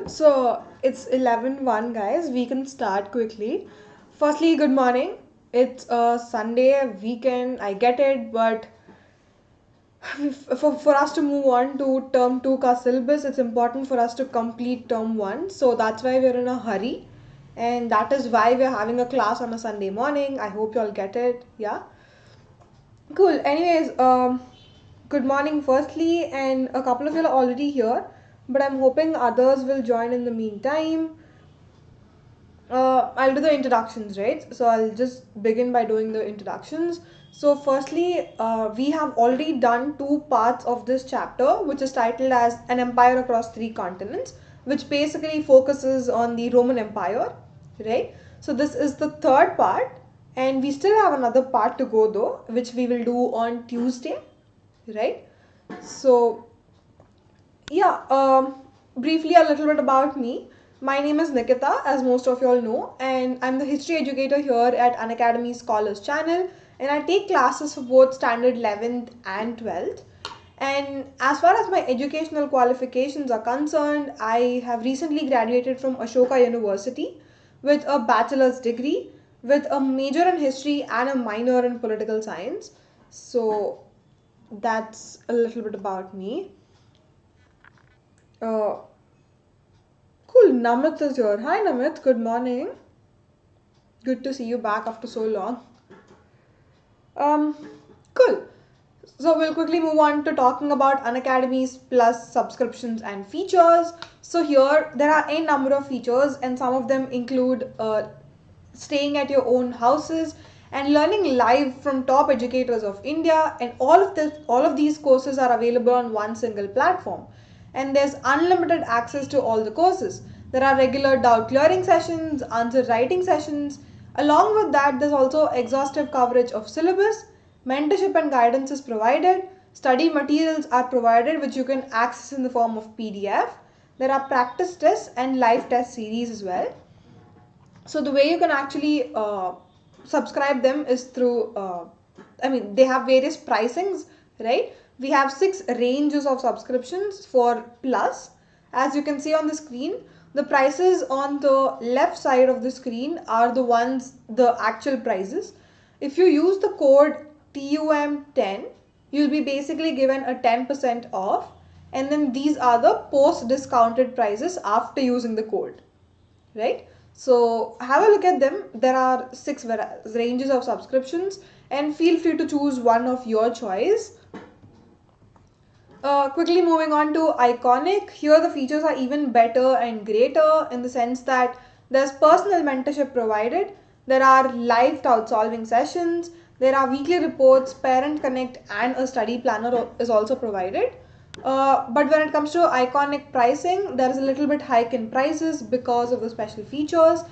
So it's 11:01, guys. We can start quickly. Firstly, good morning. It's a Sunday weekend. I get it, but for us to move on to term 2 ka syllabus, it's important for us to complete term 1. So that's why we're in a hurry. And that is why we're having a class on a Sunday morning. I hope you all get it. Yeah. Cool. Anyways, good morning firstly, and a couple of you are already here, but I'm hoping others will join in the meantime. I'll do the introductions, right? So I'll just begin by doing the introductions. So firstly, we have already done two parts of this chapter, which is titled as An Empire Across Three Continents, which basically focuses on the Roman Empire, right? So this is the third part, and we still have another part to go though, which we will do on Tuesday, right? So yeah, briefly a little bit about me. My name is Nikitha, as most of you all know, and I'm the history educator here at Unacademy Scholars channel, and I take classes for both standard 11th and 12th. And as far as my educational qualifications are concerned, I have recently graduated from Ashoka University with a bachelor's degree, with a major in history and a minor in political science. So that's a little bit about me. Uh, Cool, Namit is here. Hi Namit, good morning. Good to see you back after so long. Um, cool. So we'll quickly move on to talking about Unacademy's plus subscriptions and features. So here there are a number of features, and some of them include staying at your own houses and learning live from top educators of India, and all of these courses are available on one single platform. And there's unlimited access to all the courses. There are regular doubt clearing sessions, answer writing sessions. Along with that, there's also exhaustive coverage of syllabus, mentorship and guidance is provided, study materials are provided which you can access in the form of PDF. There are practice tests and live test series as well. So the way you can actually subscribe them is through they have various pricings, right? We have 6 ranges of subscriptions for plus. As you can see on the screen, the prices on the left side of the screen are the actual prices. If you use the code TUM10, you'll be basically given a 10% off, and then these are the post discounted prices after using the code, right? So have a look at them. There are 6 ranges of subscriptions, and feel free to choose one of your choice. Quickly moving on to Iconic. Here the features are even better and greater in the sense that there's personal mentorship provided, there are live doubt solving sessions, there are weekly reports, parent connect, and a study planner is also provided. But when it comes to Iconic pricing, there is a little bit hike in prices because of the special features.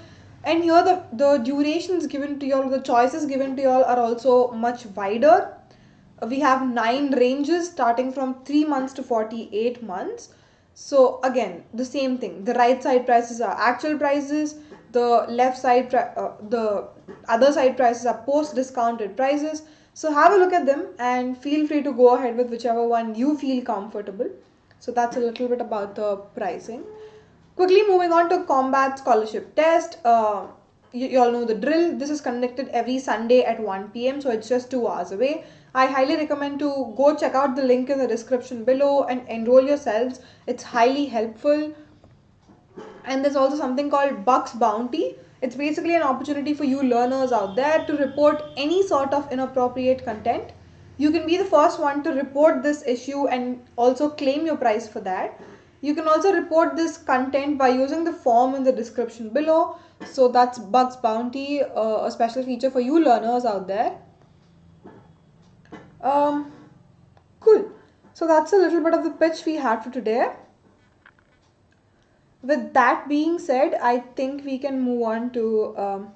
And here the durations given to you all, the choices given to you all are also much wider. We have 9 ranges starting from 3 months to 48 months. So again, the same thing. The right side prices are actual prices. The other side prices are post discounted prices. So have a look at them and feel free to go ahead with whichever one you feel comfortable. So that's a little bit about the pricing. Quickly moving on to Combat Scholarship Test. You all know the drill. This is conducted every Sunday at 1 p.m. So it's just 2 hours away. I highly recommend to go check out the link in the description below and enroll yourselves. It's highly helpful. And there's also something called Bucks Bounty. It's basically an opportunity for you learners out there to report any sort of inappropriate content. You can be the first one to report this issue and also claim your prize for that. You can also report this content by using the form in the description below. So that's Bucks Bounty, a special feature for you learners out there. Um, cool. So that's a little bit of the pitch we had for today. With that being said, I think we can move on to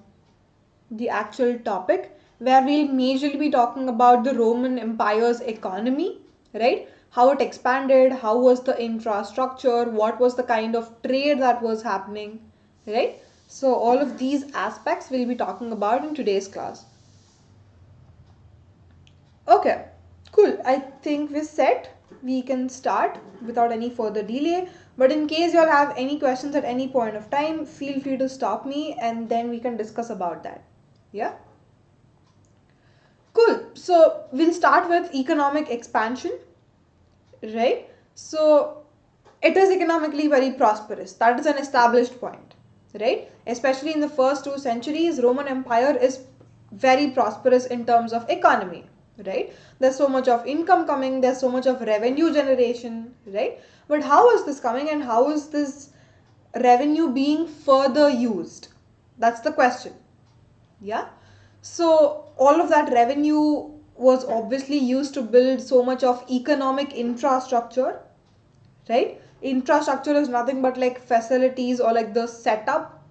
the actual topic, where we'll majorly be talking about the Roman Empire's economy, right? How it expanded, how was the infrastructure, what was the kind of trade that was happening, right? So all of these aspects we'll be talking about in today's class. Okay, cool. I think we're set. We can start without any further delay. But in case you all have any questions at any point of time, feel free to stop me and then we can discuss about that. Yeah? Cool. So we'll start with economic expansion, right? So it is economically very prosperous. That is an established point, right? Especially in the first 2 centuries, Roman Empire is very prosperous in terms of economy, right? There's so much of income coming, there's so much of revenue generation, right? But how is this coming and how is this revenue being further used? That's the question. Yeah. So all of that revenue was obviously used to build so much of economic infrastructure, right? Infrastructure is nothing but like facilities or like the setup.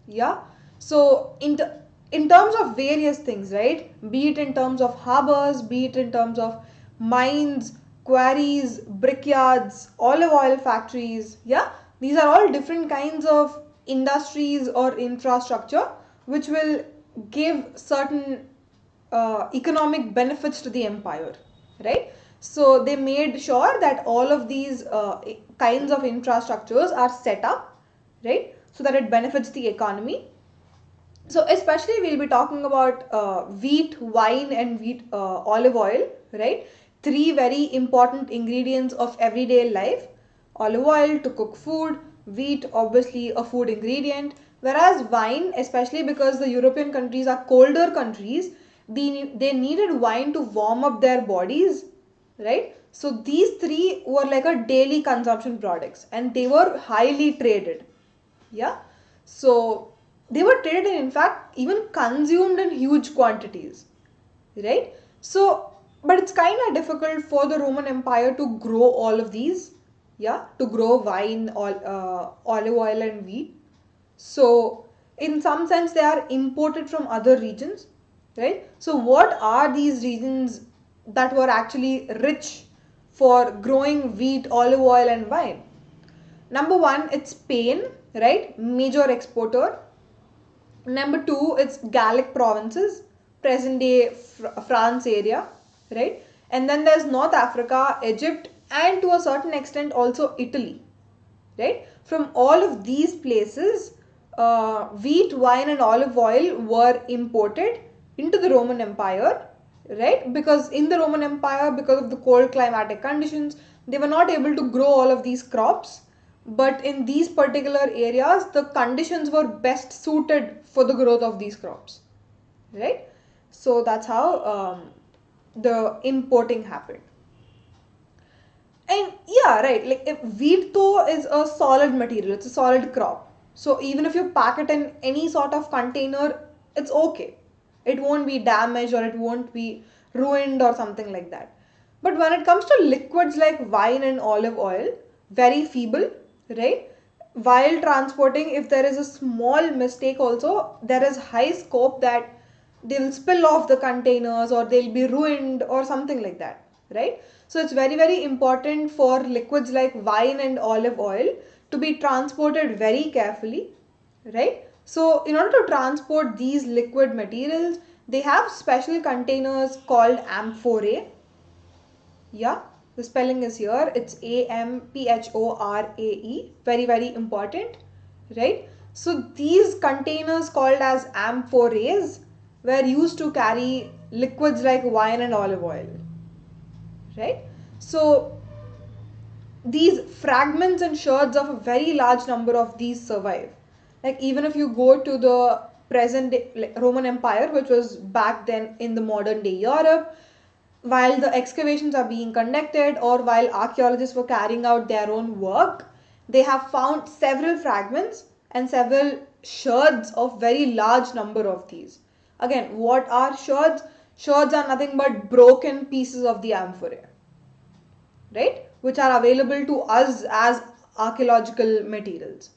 Yeah. So in terms of various things, right? Be it in terms of harbors, be it in terms of mines, quarries, brickyards, olive oil factories. Yeah. These are all different kinds of industries or infrastructure which will give certain economic benefits to the empire, right? So they made sure that all of these kinds of infrastructures are set up, right, so that it benefits the economy. So especially we'll be talking about wheat, wine and wheat olive oil, right? Three very important ingredients of everyday life. Olive oil to cook food, wheat obviously a food ingredient, whereas wine, especially because the European countries are colder countries, they needed wine to warm up their bodies, right? So these three were like a daily consumption products and they were highly traded. Yeah. So they were traded and in fact even consumed in huge quantities, right? So but it's kind of difficult for the Roman Empire to grow all of these, yeah, to grow wine, olive oil and wheat. So in some sense they are imported from other regions, right? So what are these regions that were actually rich for growing wheat, olive oil and wine? Number one, it's Spain, right? Major exporter. Number two, it's Gallic provinces, present day France area, right? And then there's North Africa, Egypt, and to a certain extent also Italy, right? From all of these places, wheat, wine, and olive oil were imported into the Roman Empire, right? Because in the Roman Empire, because of the cold climatic conditions, they were not able to grow all of these crops. But in these particular areas, the conditions were best suited for the growth of these crops, right? So that's how the importing happened. And yeah, right, like if wheat though is a solid material, it's a solid crop. So even if you pack it in any sort of container, it's okay. It won't be damaged or it won't be ruined or something like that. But when it comes to liquids like wine and olive oil, very feeble, right? While transporting, if there is a small mistake also, there is high scope that they'll spill off the containers or they'll be ruined or something like that, right? So it's very very important for liquids like wine and olive oil to be transported very carefully, right? So in order to transport these liquid materials, they have special containers called amphorae. Yeah, the spelling is here, it's AMPHORAE, very very important, right? So these containers called as amphoraes were used to carry liquids like wine and olive oil, right? So these fragments and shards of a very large number of these survive. Like even if you go to the present day, like Roman Empire, which was back then in the modern day Europe, while the excavations are being conducted or while archaeologists were carrying out their own work, they have found several fragments and several shards of very large number of these. Again, what are shards? Shards are nothing but broken pieces of the amphorae, right? Which are available to us as archaeological materials,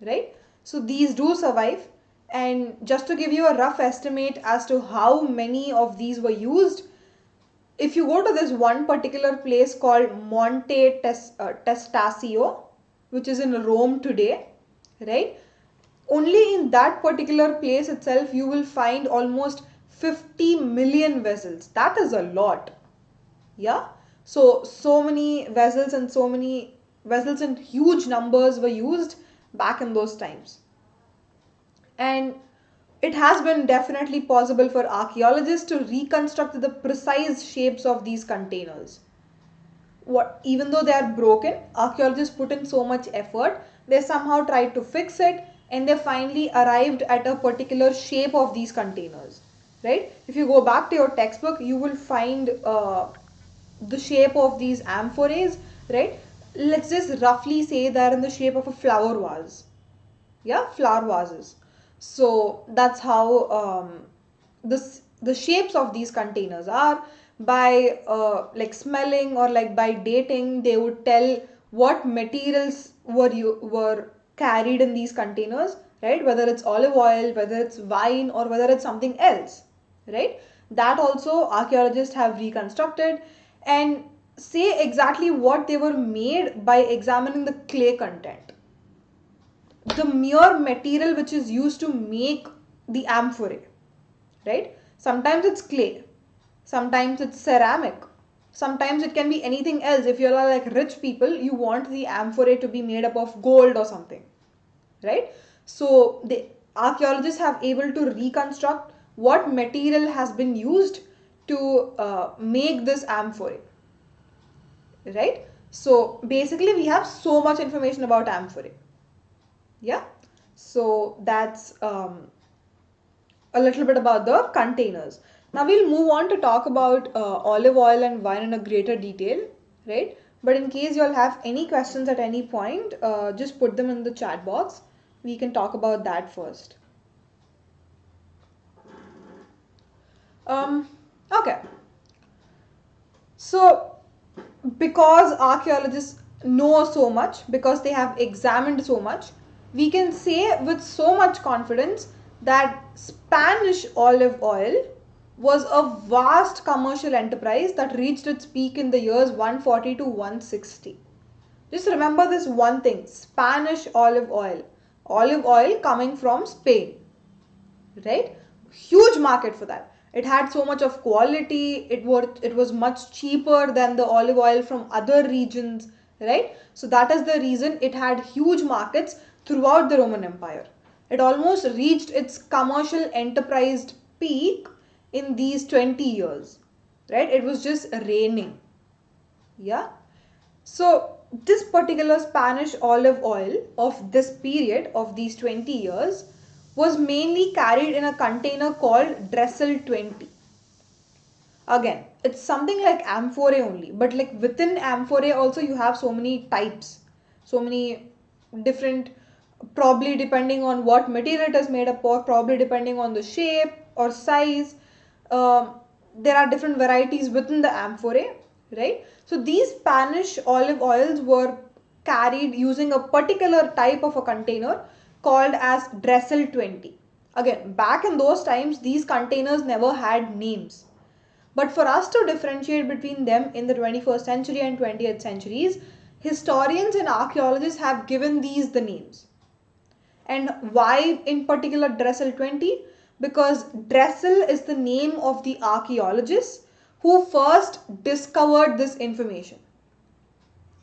right? So these do survive. And just to give you a rough estimate as to how many of these were used, if you go to this one particular place called Testaccio, which is in Rome today, right? Only in that particular place itself, you will find almost 50 million vessels. That is a lot. Yeah. So many vessels and so many vessels in huge numbers were used back in those times. And it has been definitely possible for archaeologists to reconstruct the precise shapes of these containers. Even though they are broken, archaeologists put in so much effort, they somehow tried to fix it, and they finally arrived at a particular shape of these containers, right? If you go back to your textbook, you will find the shape of these amphorae, right? Let's just roughly say they're in the shape of a flower vase. Yeah, flower vases. So that's how the shapes of these containers are. By like smelling or like by dating, they would tell what materials were carried in these containers, right? Whether it's olive oil, whether it's wine, or whether it's something else, right? That also archaeologists have reconstructed and say exactly what they were made by examining the clay content, the mere material which is used to make the amphorae, right? Sometimes it's clay, sometimes it's ceramic, sometimes it can be anything else. If you're like rich people, you want the amphorae to be made up of gold or something, right? So the archaeologists have able to reconstruct what material has been used to make this amphorae, right? So basically we have so much information about amphorae. Yeah, so that's a little bit about the containers. Now we'll move on to talk about olive oil and wine in a greater detail, right? But in case you'll have any questions at any point, just put them in the chat box. We can talk about that first. Okay. So because archaeologists know so much, because they have examined so much, we can say with so much confidence that Spanish olive oil was a vast commercial enterprise that reached its peak in the years 140 to 160. Just remember this one thing: Spanish olive oil coming from Spain, right? Huge market for that. It had so much of quality, it was much cheaper than the olive oil from other regions, right? So that is the reason it had huge markets throughout the Roman Empire. It almost reached its commercial enterprise peak in these 20 years, right? It was just raining. Yeah. So this particular Spanish olive oil of this period of these 20 years was mainly carried in a container called Dressel 20. Again, it's something like amphorae only, but like within amphorae also you have so many types, so many different, probably depending on what material it is made up of, probably depending on the shape or size. There are different varieties within the amphorae, right? So these Spanish olive oils were carried using a particular type of a container called as Dressel 20. Again, back in those times, these containers never had names. But for us to differentiate between them in the 21st century and 20th centuries, historians and archaeologists have given these the names. And why in particular Dressel 20? Because Dressel is the name of the archaeologist who first discovered this information,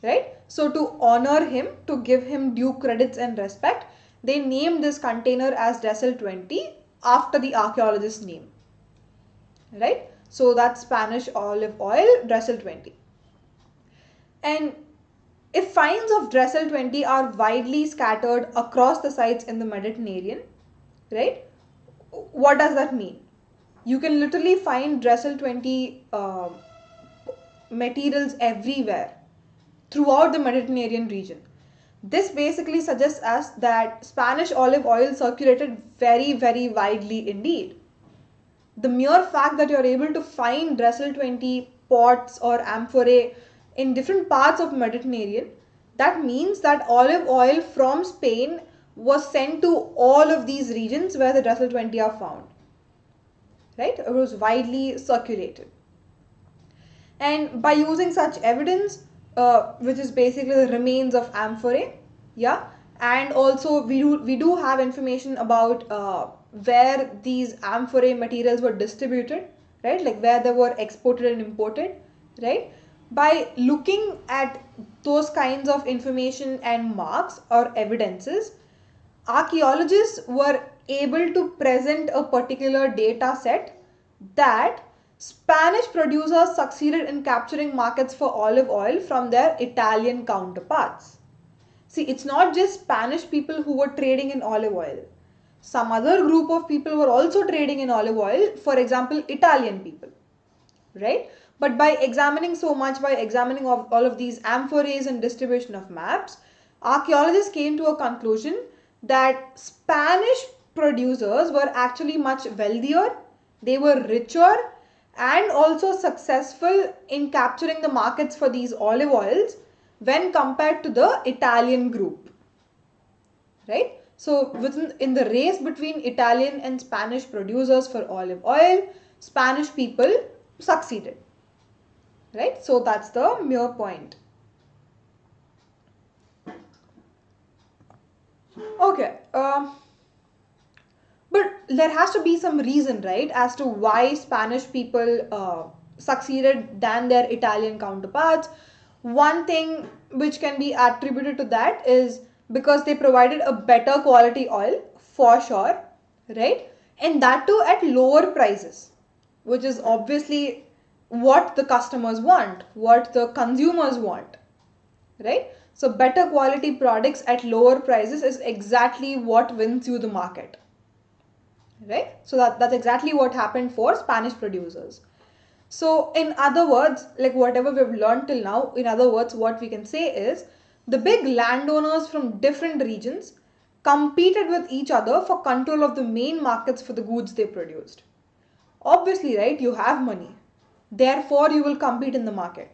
right? So to honor him, to give him due credits and respect, they named this container as Dressel 20 after the archaeologist's name, right? So that's Spanish olive oil, Dressel 20. And if finds of Dressel 20 are widely scattered across the sites in the Mediterranean, right? What does that mean? You can literally find Dressel 20 materials everywhere throughout the Mediterranean region. This basically suggests us that Spanish olive oil circulated very, very widely indeed. The mere fact that you're able to find Dressel 20 pots or amphorae in different parts of Mediterranean, that means that olive oil from Spain was sent to all of these regions where the Dressel 20 are found, right? It was widely circulated. And by using such evidence, which is basically the remains of amphorae, yeah, and also we do have information about where these amphorae materials were distributed, right? Like where they were exported and imported, right? by looking at those kinds of information and marks or evidences, archaeologists were able to present a particular data set that Spanish producers succeeded in capturing markets for olive oil from their Italian counterparts. See, it's not just Spanish people who were trading in olive oil. Some other group of people were also trading in olive oil, for example, Italian people, right? But by examining all of these amphorae and distribution of maps, archaeologists came to a conclusion that Spanish producers were actually much wealthier, they were richer, and also successful in capturing the markets for these olive oils when compared to the Italian group, right? So in the race between Italian and Spanish producers for olive oil, Spanish people succeeded, right? So that's the mere point. Okay, but there has to be some reason, right, as to why Spanish people succeeded than their Italian counterparts. One thing which can be attributed to that is because they provided a better quality oil, for sure, right? And that too at lower prices, which is obviously what the customers want, what the consumers want, right? So better quality products at lower prices is exactly what wins you the market, right? So that's exactly what happened for Spanish producers. So in other words, like whatever we've learned till now, in other words, what we can say is the big landowners from different regions competed with each other for control of the main markets for the goods they produced. Obviously, right, you have money, therefore you will compete in the market.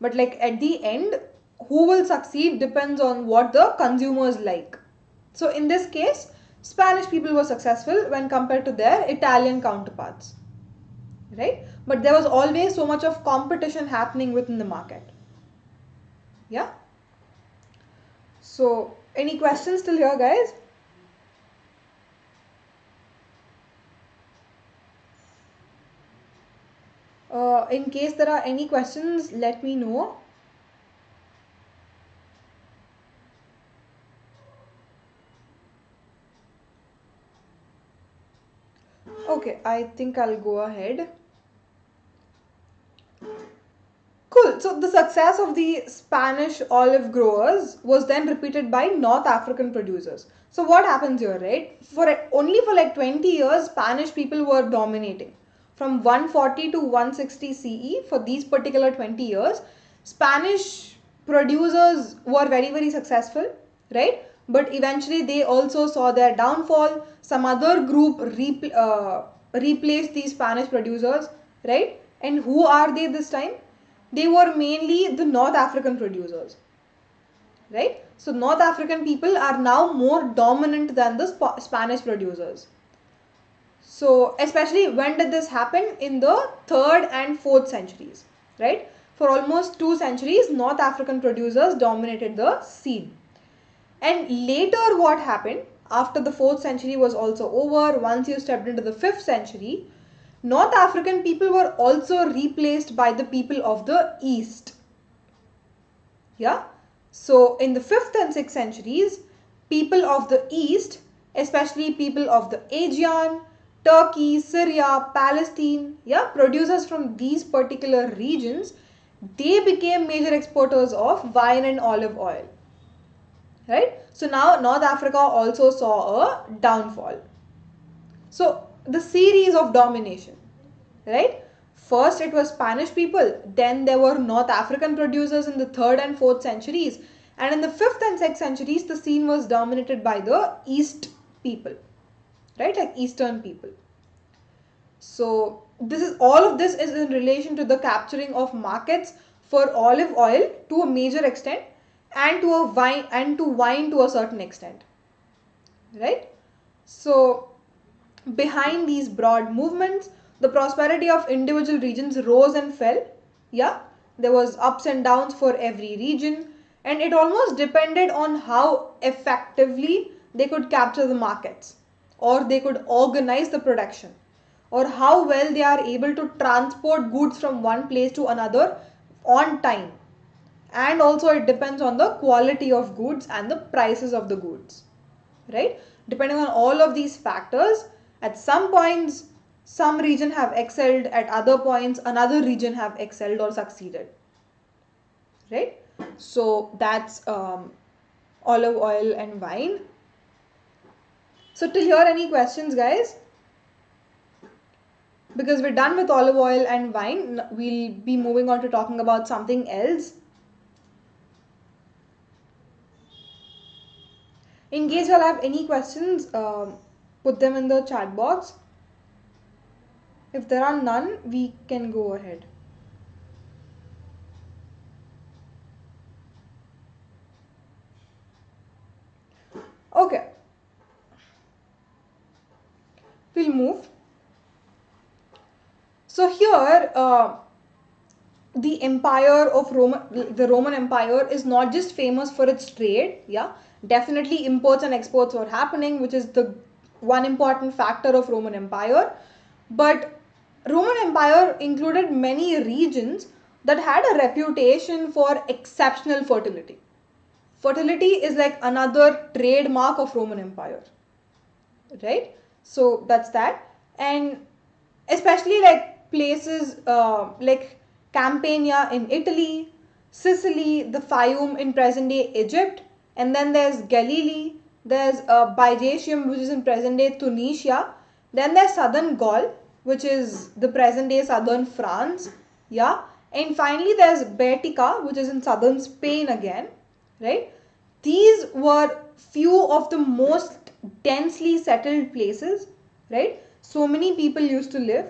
But like at the end, who will succeed depends on what the consumers like. So in this case, Spanish people were successful when compared to their Italian counterparts, right? But there was always so much of competition happening within the market. Yeah. So any questions till here, guys? In case there are any questions, let me know. Okay, I think I'll go ahead. Cool. So the success of the Spanish olive growers was then repeated by North African producers. So what happens here, right? Only for like 20 years, Spanish people were dominating. From 140 to 160 CE, for these particular 20 years, Spanish producers were very, very successful, right? But eventually they also saw their downfall. Some other group replaced these Spanish producers, right? And who are they this time? They were mainly the North African producers, right? So North African people are now more dominant than the Spanish producers. So especially when did this happen? In the 3rd and 4th centuries, right? For almost 2 centuries, North African producers dominated the scene. And later what happened, after the 4th century was also over, once you stepped into the 5th century, North African people were also replaced by the people of the East. Yeah. So in the 5th and 6th centuries, people of the East, especially people of the Aegean, Turkey, Syria, Palestine, yeah, producers from these particular regions, they became major exporters of wine and olive oil. Right? So now North Africa also saw a downfall. So the series of domination, right? First it was Spanish people, then there were North African producers in the 3rd and 4th centuries, and in the 5th and 6th centuries the scene was dominated by the East people, right? Like Eastern people. So all of this is in relation to the capturing of markets for olive oil to a major extent, and to wine to a certain extent, right? So behind these broad movements, the prosperity of individual regions rose and fell. Yeah, there was ups and downs for every region, and it almost depended on how effectively they could capture the markets, or they could organize the production, or how well they are able to transport goods from one place to another on time, and also it depends on the quality of goods and the prices of the goods, right? Depending on all of these factors, at some points some region have excelled, at other points another region have excelled or succeeded, right? So that's olive oil and wine. So till here, any questions, guys? Because we're done with olive oil and wine, we'll be moving on to talking about something else. In case you'll have any questions, put them in the chat box. If there are none, we can go ahead. Okay. We'll move. So here, the Roman Empire is not just famous for its trade. Yeah, definitely imports and exports were happening, which is the one important factor of Roman Empire. But Roman Empire included many regions that had a reputation for exceptional fertility. Fertility is like another trademark of Roman Empire, right? So that's that. And especially like places like Campania in Italy, Sicily, the Fayum in present day Egypt, and then there's Galilee, there's Byzantium, which is in present day Tunisia, then there's southern Gaul, which is the present day southern France, yeah, and finally there's Baetica, which is in southern Spain again, right? These were few of the most densely settled places, right? So many people used to live.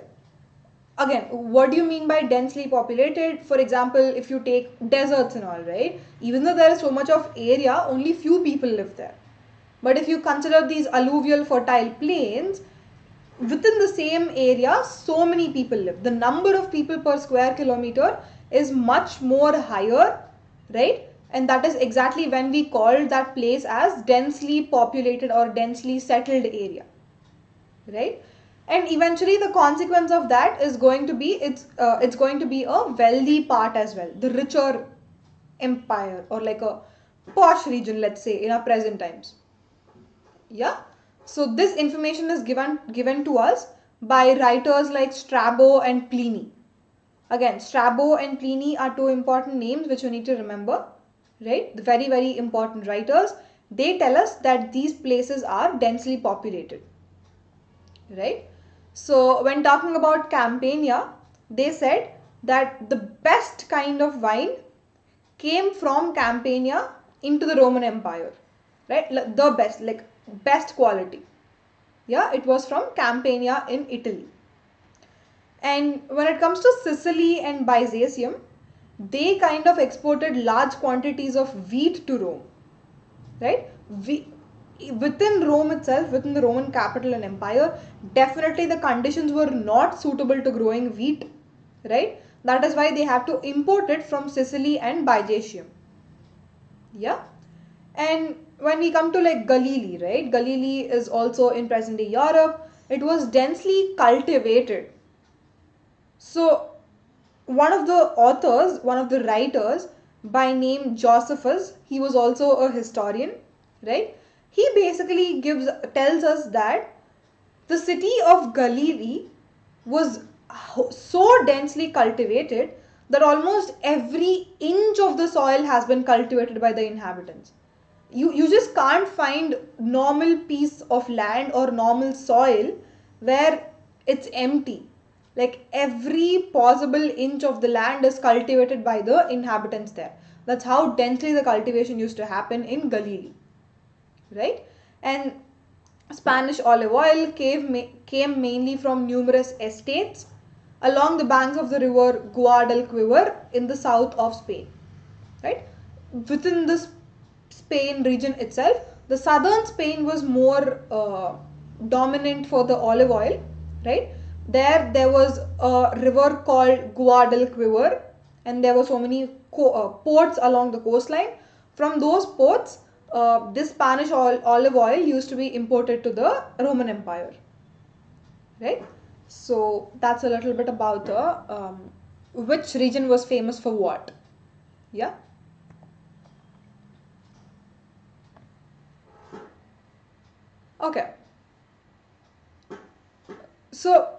Again, what do you mean by densely populated? For example, if you take deserts and all, right? Even though there is so much of area, only few people live there. But if you consider these alluvial fertile plains, within the same area, so many people live. The number of people per square kilometer is much more higher, right? And that is exactly when we called that place as densely populated or densely settled area, right? And eventually the consequence of that is going to be it's going to be a wealthy part as well, the richer empire, or like a posh region, let's say, in our present times. Yeah, so this information is given to us by writers like Strabo and Pliny. Again, Strabo and Pliny are two important names which you need to remember, right? The very, very important writers. They tell us that these places are densely populated, right? So when talking about Campania, they said that the best kind of wine came from Campania into the Roman Empire, right? The best, like best quality. Yeah, it was from Campania in Italy. And when it comes to Sicily and Byzantium, they kind of exported large quantities of wheat to Rome, right? Within Rome itself, within the Roman capital and empire, definitely the conditions were not suitable to growing wheat, right? That is why they have to import it from Sicily and Byzantium. Yeah. And when we come to like Galilee, right? Galilee is also in present day Europe. It was densely cultivated. So one of the authors, one of the writers by name Josephus, he was also a historian, right? He basically tells us that the city of Galilee was so densely cultivated that almost every inch of the soil has been cultivated by the inhabitants. You just can't find normal piece of land or normal soil where it's empty. Like every possible inch of the land is cultivated by the inhabitants there. That's how densely the cultivation used to happen in Galilee, right? And Spanish olive oil came mainly from numerous estates along the banks of the river Guadalquivir in the south of Spain, right? Within this Spain region itself, the southern Spain was more dominant for the olive oil, right? There was a river called Guadalquivir, and there were so many ports along the coastline. From those ports, this Spanish olive oil used to be imported to the Roman Empire, right? So that's a little bit about the which region was famous for what. Yeah. Okay. So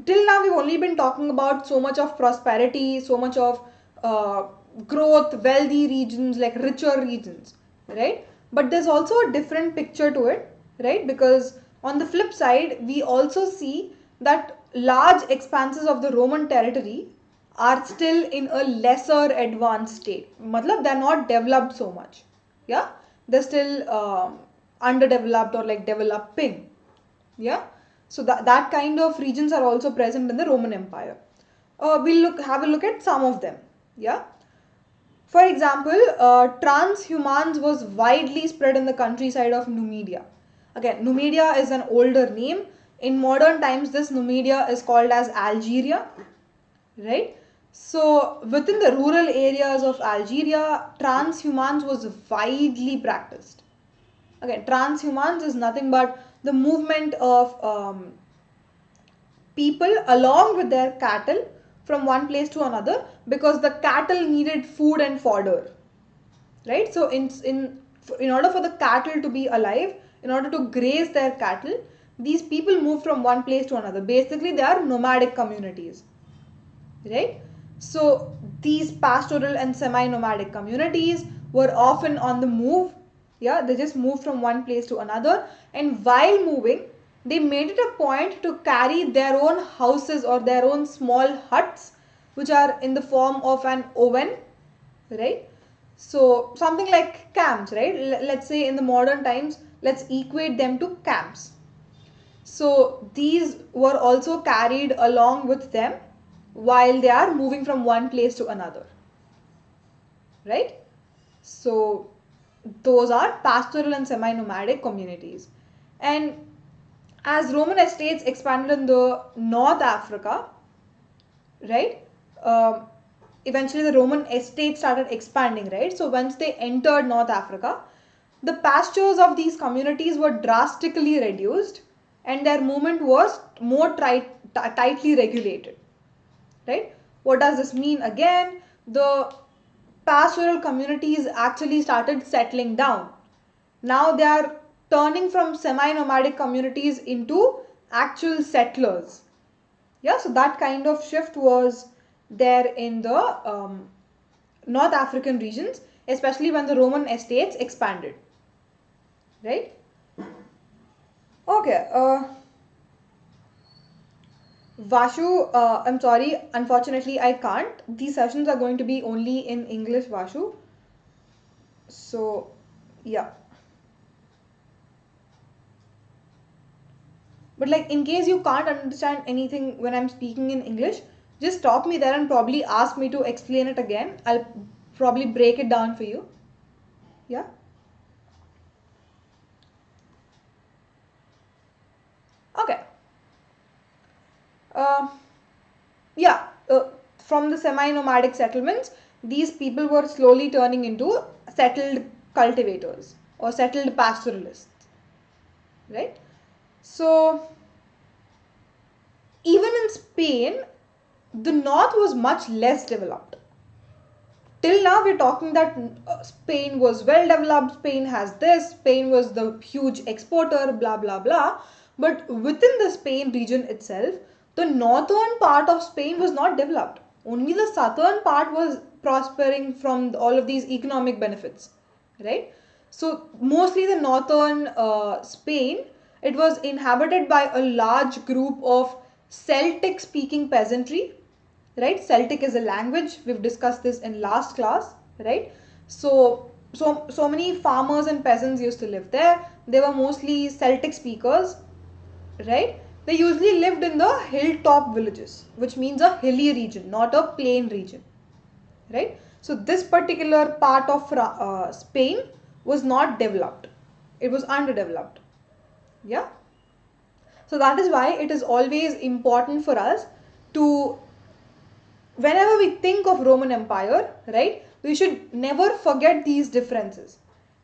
till now we've only been talking about so much of prosperity, so much of uh, growth, wealthy regions, like richer regions, right? But there's also a different picture to it, right? Because on the flip side, we also see that large expanses of the Roman territory are still in a lesser advanced state. Matlab, they're not developed so much. Yeah, they're still underdeveloped or like developing. Yeah, so that kind of regions are also present in the Roman Empire. We'll have a look at some of them. Yeah, for example, transhumans was widely spread in the countryside of Numidia. Again, Numidia is an older name. In modern times, this Numidia is called as Algeria, right? So within the rural areas of Algeria, transhumans was widely practiced. Again, transhumans is nothing but the movement of people along with their cattle from one place to another, because the cattle needed food and fodder, right? So in order for the cattle to be alive, in order to graze their cattle, these people move from one place to another. Basically, they are nomadic communities, right? So these pastoral and semi-nomadic communities were often on the move. Yeah, they just moved from one place to another, and while moving, they made it a point to carry their own houses or their own small huts, which are in the form of an oven, right? So something like camps, right? Let's say in the modern times, let's equate them to camps. So these were also carried along with them while they are moving from one place to another, right? So those are pastoral and semi-nomadic communities. And as Roman estates expanded in the North Africa, right? Um, Eventually the Roman estates started expanding, right? So once they entered North Africa, the pastures of these communities were drastically reduced and their movement was more tightly regulated, right? What does this mean? Again, the pastoral communities actually started settling down. Now they are turning from semi-nomadic communities into actual settlers. Yeah, so that kind of shift was there in the North African regions, especially when the Roman estates expanded, right? Okay, Vashu, I'm sorry, unfortunately I can't. These sessions are going to be only in English, Vashu. So, yeah. But like in case you can't understand anything when I'm speaking in English, just stop me there and probably ask me to explain it again. I'll probably break it down for you. Yeah. Okay. Uh, yeah. From the semi-nomadic settlements, these people were slowly turning into settled cultivators or settled pastoralists, right? So even in Spain, the north was much less developed. Till now we're talking that Spain was well developed, Spain has this, Spain was the huge exporter, blah blah blah. But within the Spain region itself, the northern part of Spain was not developed. Only the southern part was prospering from all of these economic benefits, right? So mostly the northern Spain, it was inhabited by a large group of Celtic speaking peasantry, right? Celtic is a language. We've discussed this in last class, right? So many farmers and peasants used to live there. They were mostly Celtic speakers, right? They usually lived in the hilltop villages, which means a hilly region, not a plain region, right? So this particular part of Spain was not developed. It was underdeveloped. Yeah. So that is why it is always important for us to, whenever we think of Roman Empire, right, we should never forget these differences.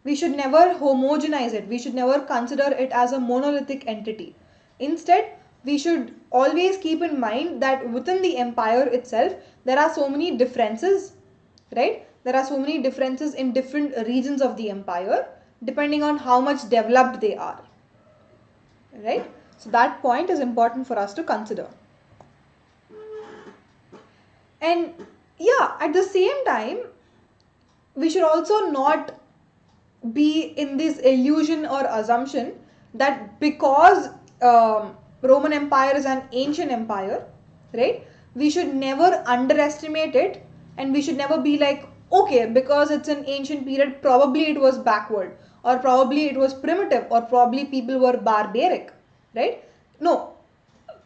We should never homogenize it. We should never consider it as a monolithic entity. Instead, we should always keep in mind that within the empire itself, there are so many differences, right? There are so many differences in different regions of the empire, depending on how much developed they are, right? So that point is important for us to consider. And yeah, at the same time, we should also not be in this illusion or assumption that because Roman Empire is an ancient empire, right? We should never underestimate it, and we should never be like, okay, because it's an ancient period, probably it was backward, or probably it was primitive, or probably people were barbaric, right? No,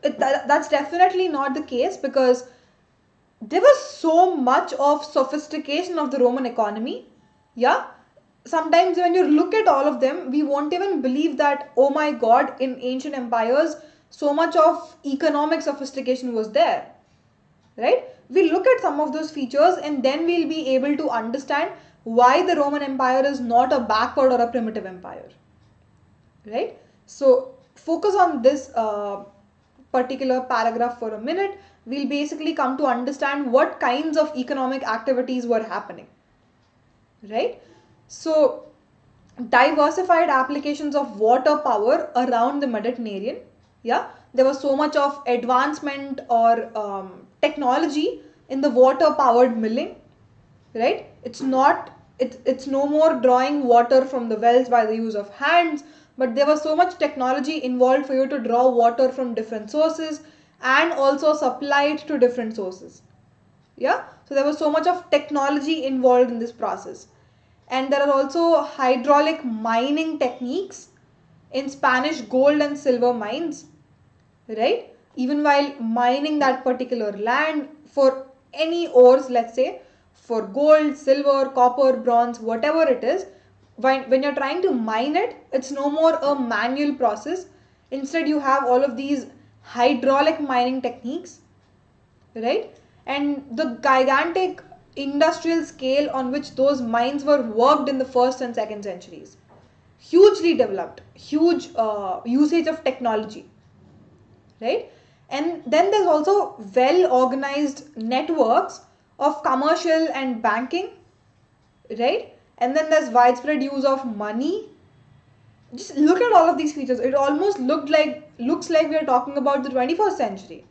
that's definitely not the case, because there was so much of sophistication of the Roman economy. Yeah, sometimes when you look at all of them, we won't even believe that, oh my god, in ancient empires so much of economic sophistication was there, right? We look at some of those features and then we'll be able to understand why the Roman Empire is not a backward or a primitive empire, right? So focus on this particular paragraph for a minute. We'll basically come to understand what kinds of economic activities were happening, right? So diversified applications of water power around the Mediterranean. Yeah, there was so much of advancement or technology in the water powered milling, right? It's no more drawing water from the wells by the use of hands, but there was so much technology involved for you to draw water from different sources and also supply it to different sources. Yeah, so there was so much of technology involved in this process. And there are also hydraulic mining techniques in Spanish gold and silver mines, right? Even while mining that particular land for any ores, let's say for gold, silver, copper, bronze, whatever it is, when you're trying to mine it, it's no more a manual process. Instead, you have all of these hydraulic mining techniques, right? And the gigantic industrial scale on which those mines were worked in the first and second centuries, hugely developed, huge usage of technology, right? And then there's also well organized networks of commercial and banking, right? And then there's widespread use of money. Just look at all of these features. It almost looks like we are talking about the 21st century,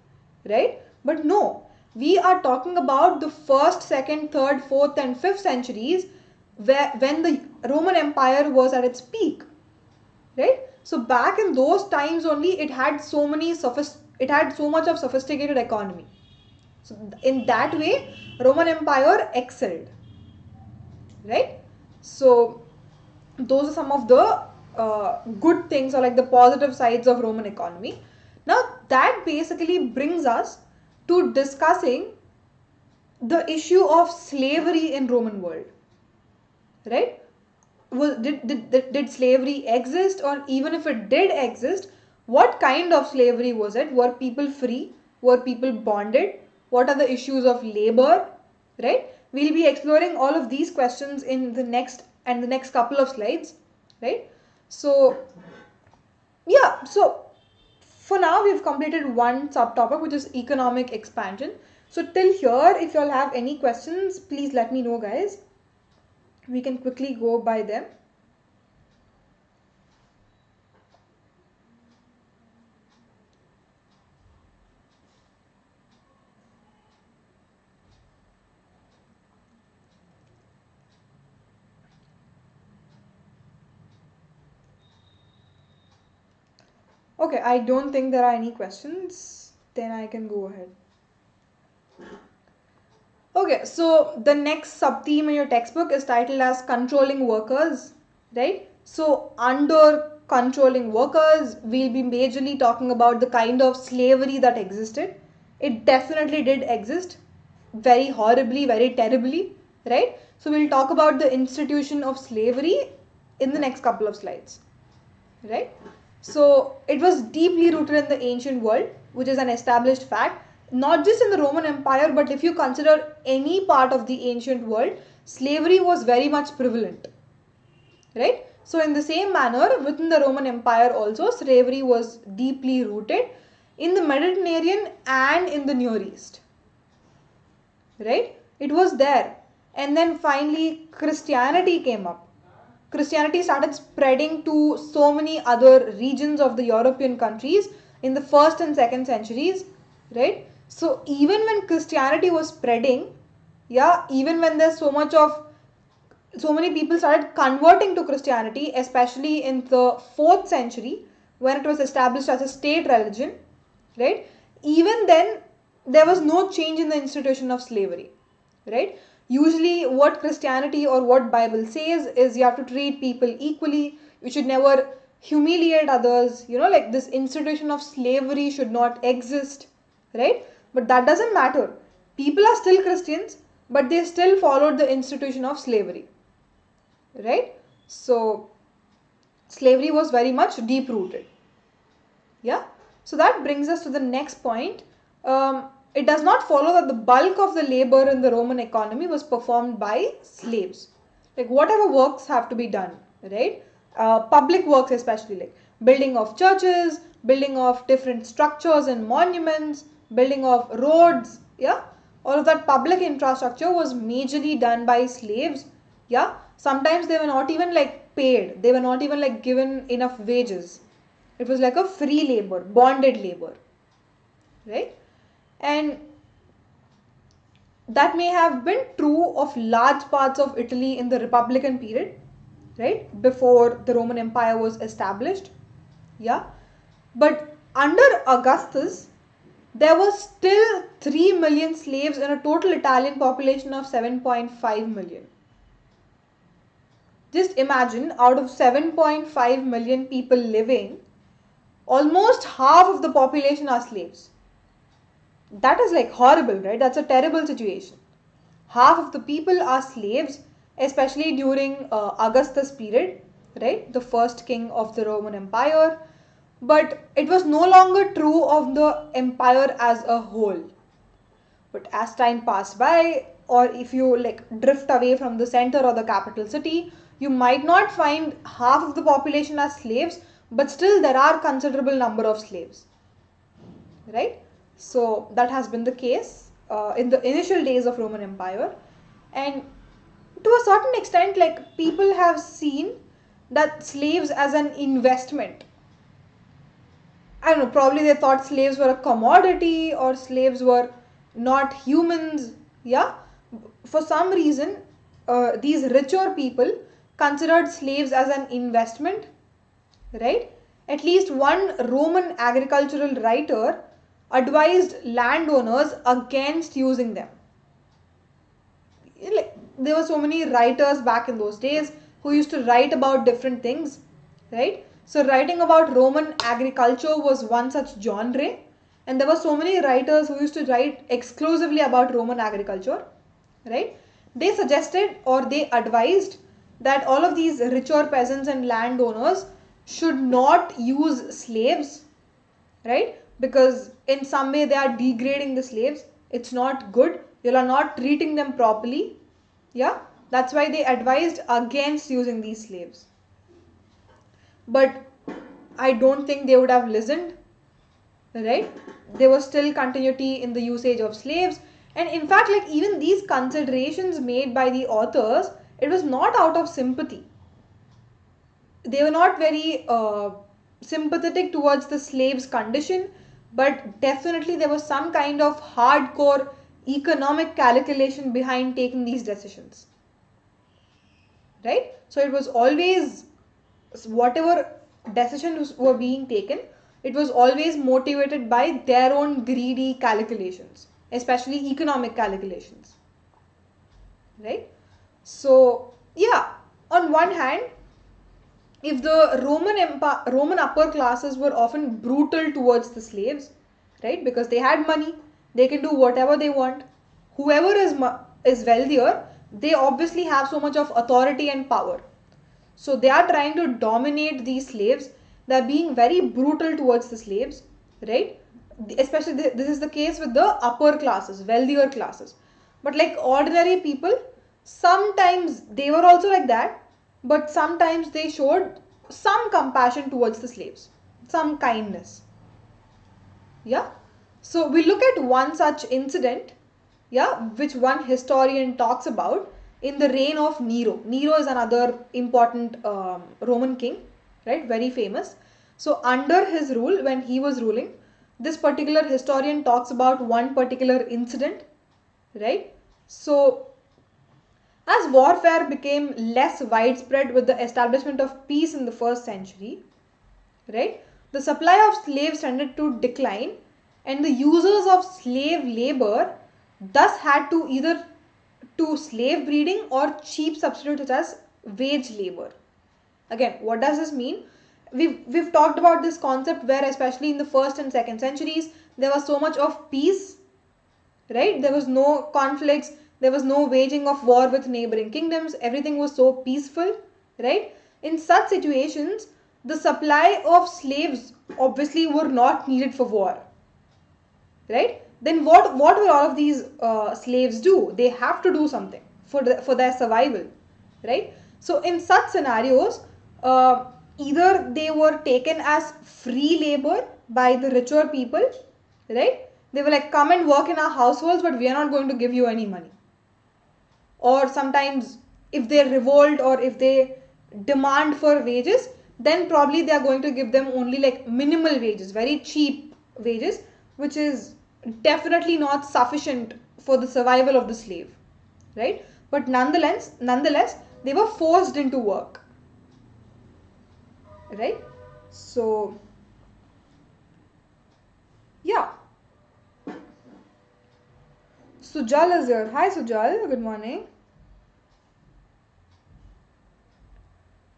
right? But no, we are talking about the first, second, third, fourth, and fifth centuries, when the Roman Empire was at its peak, right? So back in those times only, it had so much of sophisticated economy. So in that way, Roman Empire excelled, right? So those are some of the good things, or like the positive sides of Roman economy. Now that basically brings us to discussing the issue of slavery in Roman world, right? Did slavery exist, or even if it did exist, what kind of slavery was it? Were people free? Were people bonded? What are the issues of labor, right? We'll be exploring all of these questions in the next couple of slides, right? So yeah, so for now we've completed one subtopic, which is economic expansion. So till here, if you all have any questions, please let me know, guys. We can quickly go by them. Okay, I don't think there are any questions. Then I can go ahead. Okay, so the next sub-theme in your textbook is titled as controlling workers, right? So under controlling workers, we'll be majorly talking about the kind of slavery that existed. It definitely did exist, very horribly, very terribly, right? So we'll talk about the institution of slavery in the next couple of slides, right? So it was deeply rooted in the ancient world, which is an established fact, not just in the Roman Empire, but if you consider any part of the ancient world, slavery was very much prevalent, right? So in the same manner, within the Roman Empire also, slavery was deeply rooted. in the Mediterranean and in the Near East. Right? It was there. And then finally Christianity came up. Christianity started spreading to so many other regions of the European countries in the 1st and 2nd centuries, right? So even when Christianity was spreading, even when there's so many people started converting to Christianity, especially in the 4th century when it was established as a state religion, right? Even then, there was no change in the institution of slavery, right? Usually what Christianity or what Bible says is you have to treat people equally, you should never humiliate others, like this institution of slavery should not exist, right? But that doesn't matter. People are still Christians, but they still followed the institution of slavery, right? So slavery was very much deep rooted. Yeah. So that brings us to the next point. It does not follow that the bulk of the labor in the Roman economy was performed by slaves. Like whatever works have to be done, right? Public works especially, like building of churches, building of different structures and monuments, building of roads, all of that public infrastructure was majorly done by slaves. Sometimes they were not even like paid, they were not even like given enough wages. It was like a free labor, bonded labor, right? And that may have been true of large parts of Italy in the Republican period, right? Before the Roman Empire was established. But under Augustus, there was still 3 million slaves in a total Italian population of 7.5 million. Just imagine, out of 7.5 million people living, almost half of the population are slaves. That is like horrible, right? That's a terrible situation. Half of the people are slaves, especially during Augustus period, right? The first king of the Roman Empire. But it was no longer true of the empire as a whole. But as time passed by, or if you like drift away from the center or the capital city, you might not find half of the population as slaves, but still there are considerable number of slaves, right? So that has been the case in the initial days of Roman Empire. And to a certain extent, like people have seen that slaves as an investment. I don't know, probably they thought slaves were a commodity or slaves were not humans. For some reason, these richer people considered slaves as an investment, right? At least one Roman agricultural writer advised landowners against using them. There were so many writers back in those days who used to write about different things, right? So writing about Roman agriculture was one such genre, and there were so many writers who used to write exclusively about Roman agriculture, right? They suggested or they advised that all of these richer peasants and landowners should not use slaves, right? Because in some way they are degrading the slaves. It's not good. You are not treating them properly. That's why they advised against using these slaves. But I don't think they would have listened, right? There was still continuity in the usage of slaves. And in fact, like even these considerations made by the authors, it was not out of sympathy. They were not very sympathetic towards the slaves' condition, but definitely there was some kind of hardcore economic calculation behind taking these decisions, right? So it was always, whatever decisions were being taken, it was always motivated by their own greedy calculations, especially economic calculations, right? So on one hand, if the Roman upper classes were often brutal towards the slaves, right? Because they had money, they can do whatever they want. Whoever is wealthier, they obviously have so much of authority and power. So they are trying to dominate these slaves. They are being very brutal towards the slaves, right? Especially this is the case with the upper classes, wealthier classes. But like ordinary people, sometimes they were also like that, but sometimes they showed some compassion towards the slaves, some kindness, Yeah. So we look at one such incident, yeah, which one historian talks about in the reign of Nero. Nero is another important Roman king, right? Very famous. So under his rule, when he was ruling, this particular historian talks about one particular incident, right? So as warfare became less widespread with the establishment of peace in the first century, right, the supply of slaves tended to decline, and the users of slave labor thus had to either to slave breeding or cheap substitutes such as wage labor. Again, what does this mean? We've talked about this concept where, especially in the first and second centuries, there was so much of peace, right? There was no conflicts, there was no waging of war with neighboring kingdoms, everything was so peaceful, right? In such situations, the supply of slaves obviously were not needed for war, right? Then what will all of these slaves do? They have to do something for their survival, right? So in such scenarios, either they were taken as free labor by the richer people, right? They were like, come and work in our households, but we are not going to give you any money. Or sometimes if they revolt or if they demand for wages, then probably they are going to give them only like minimal wages, very cheap wages, which is definitely not sufficient for the survival of the slave, right? But nonetheless they were forced into work, right? So yeah. Sujal is here. Hi Sujal, good morning.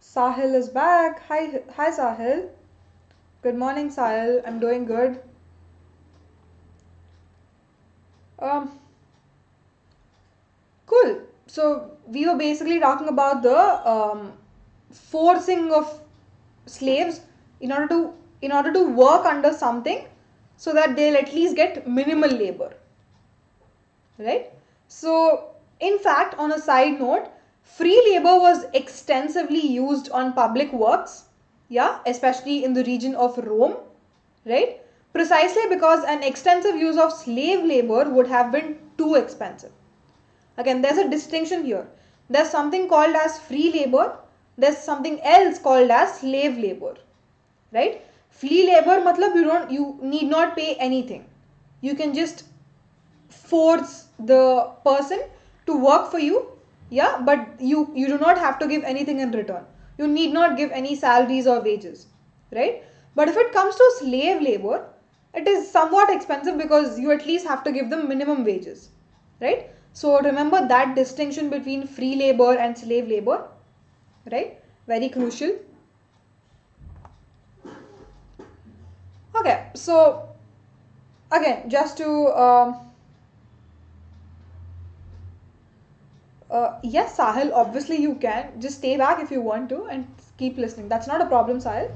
Sahil is back. Hi Sahil. Good morning, Sahil. I'm doing good. Um, cool. So we were basically talking about the forcing of slaves in order to work under something so that they'll at least get minimal labor, right? So in fact, on a side note, free labor was extensively used on public works, yeah, especially in the region of Rome, right? Precisely because an extensive use of slave labor would have been too expensive. Again, there's a distinction here. There's something called as free labor, there's something else called as slave labor, right? Free labor matlab you need not pay anything. You can just force the person to work for you, yeah, but you do not have to give anything in return. You need not give any salaries or wages, right? But if it comes to slave labor, it is somewhat expensive because you at least have to give them minimum wages, right? So remember that distinction between free labor and slave labor, right? Very crucial. Okay, so again, just to yes, Sahil, obviously you can. Just stay back if you want to and keep listening. That's not a problem, Sahil.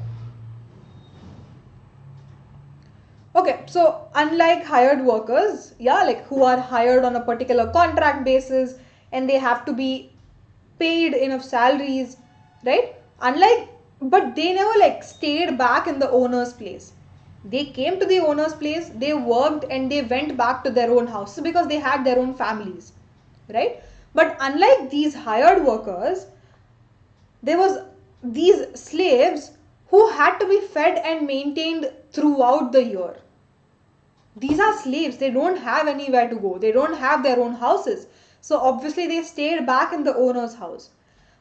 Okay, so unlike hired workers, yeah, like who are hired on a particular contract basis and they have to be paid enough salaries, right? But they never like stayed back in the owner's place. They came to the owner's place, they worked and they went back to their own houses because they had their own families, right? But unlike these hired workers, there was these slaves who had to be fed and maintained throughout the year. These are slaves, they don't have anywhere to go, they don't have their own houses, so obviously they stayed back in the owner's house,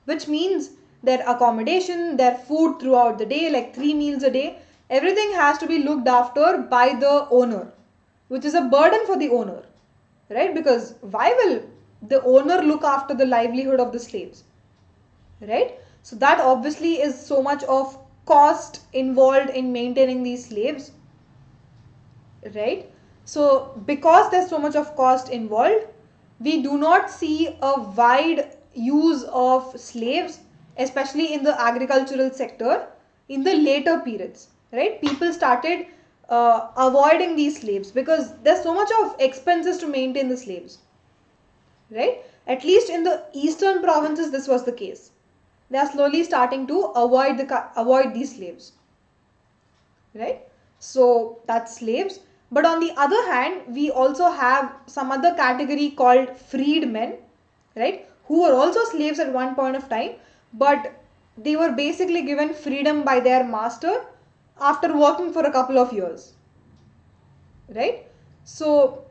which means their accommodation, their food throughout the day, like 3 meals a day, everything has to be looked after by the owner, which is a burden for the owner, right? Because why will the owner look after the livelihood of the slaves, right? So that obviously is so much of cost involved in maintaining these slaves, right? So because there's so much of cost involved, we do not see a wide use of slaves, especially in the agricultural sector in the later periods, right? People started avoiding these slaves because there's so much of expenses to maintain the slaves, right? At least in the eastern provinces this was the case. They are slowly starting to avoid these slaves, right? So that's slaves. But on the other hand, we also have some other category called freedmen, right, who were also slaves at one point of time, but they were basically given freedom by their master after working for a couple of years, right? So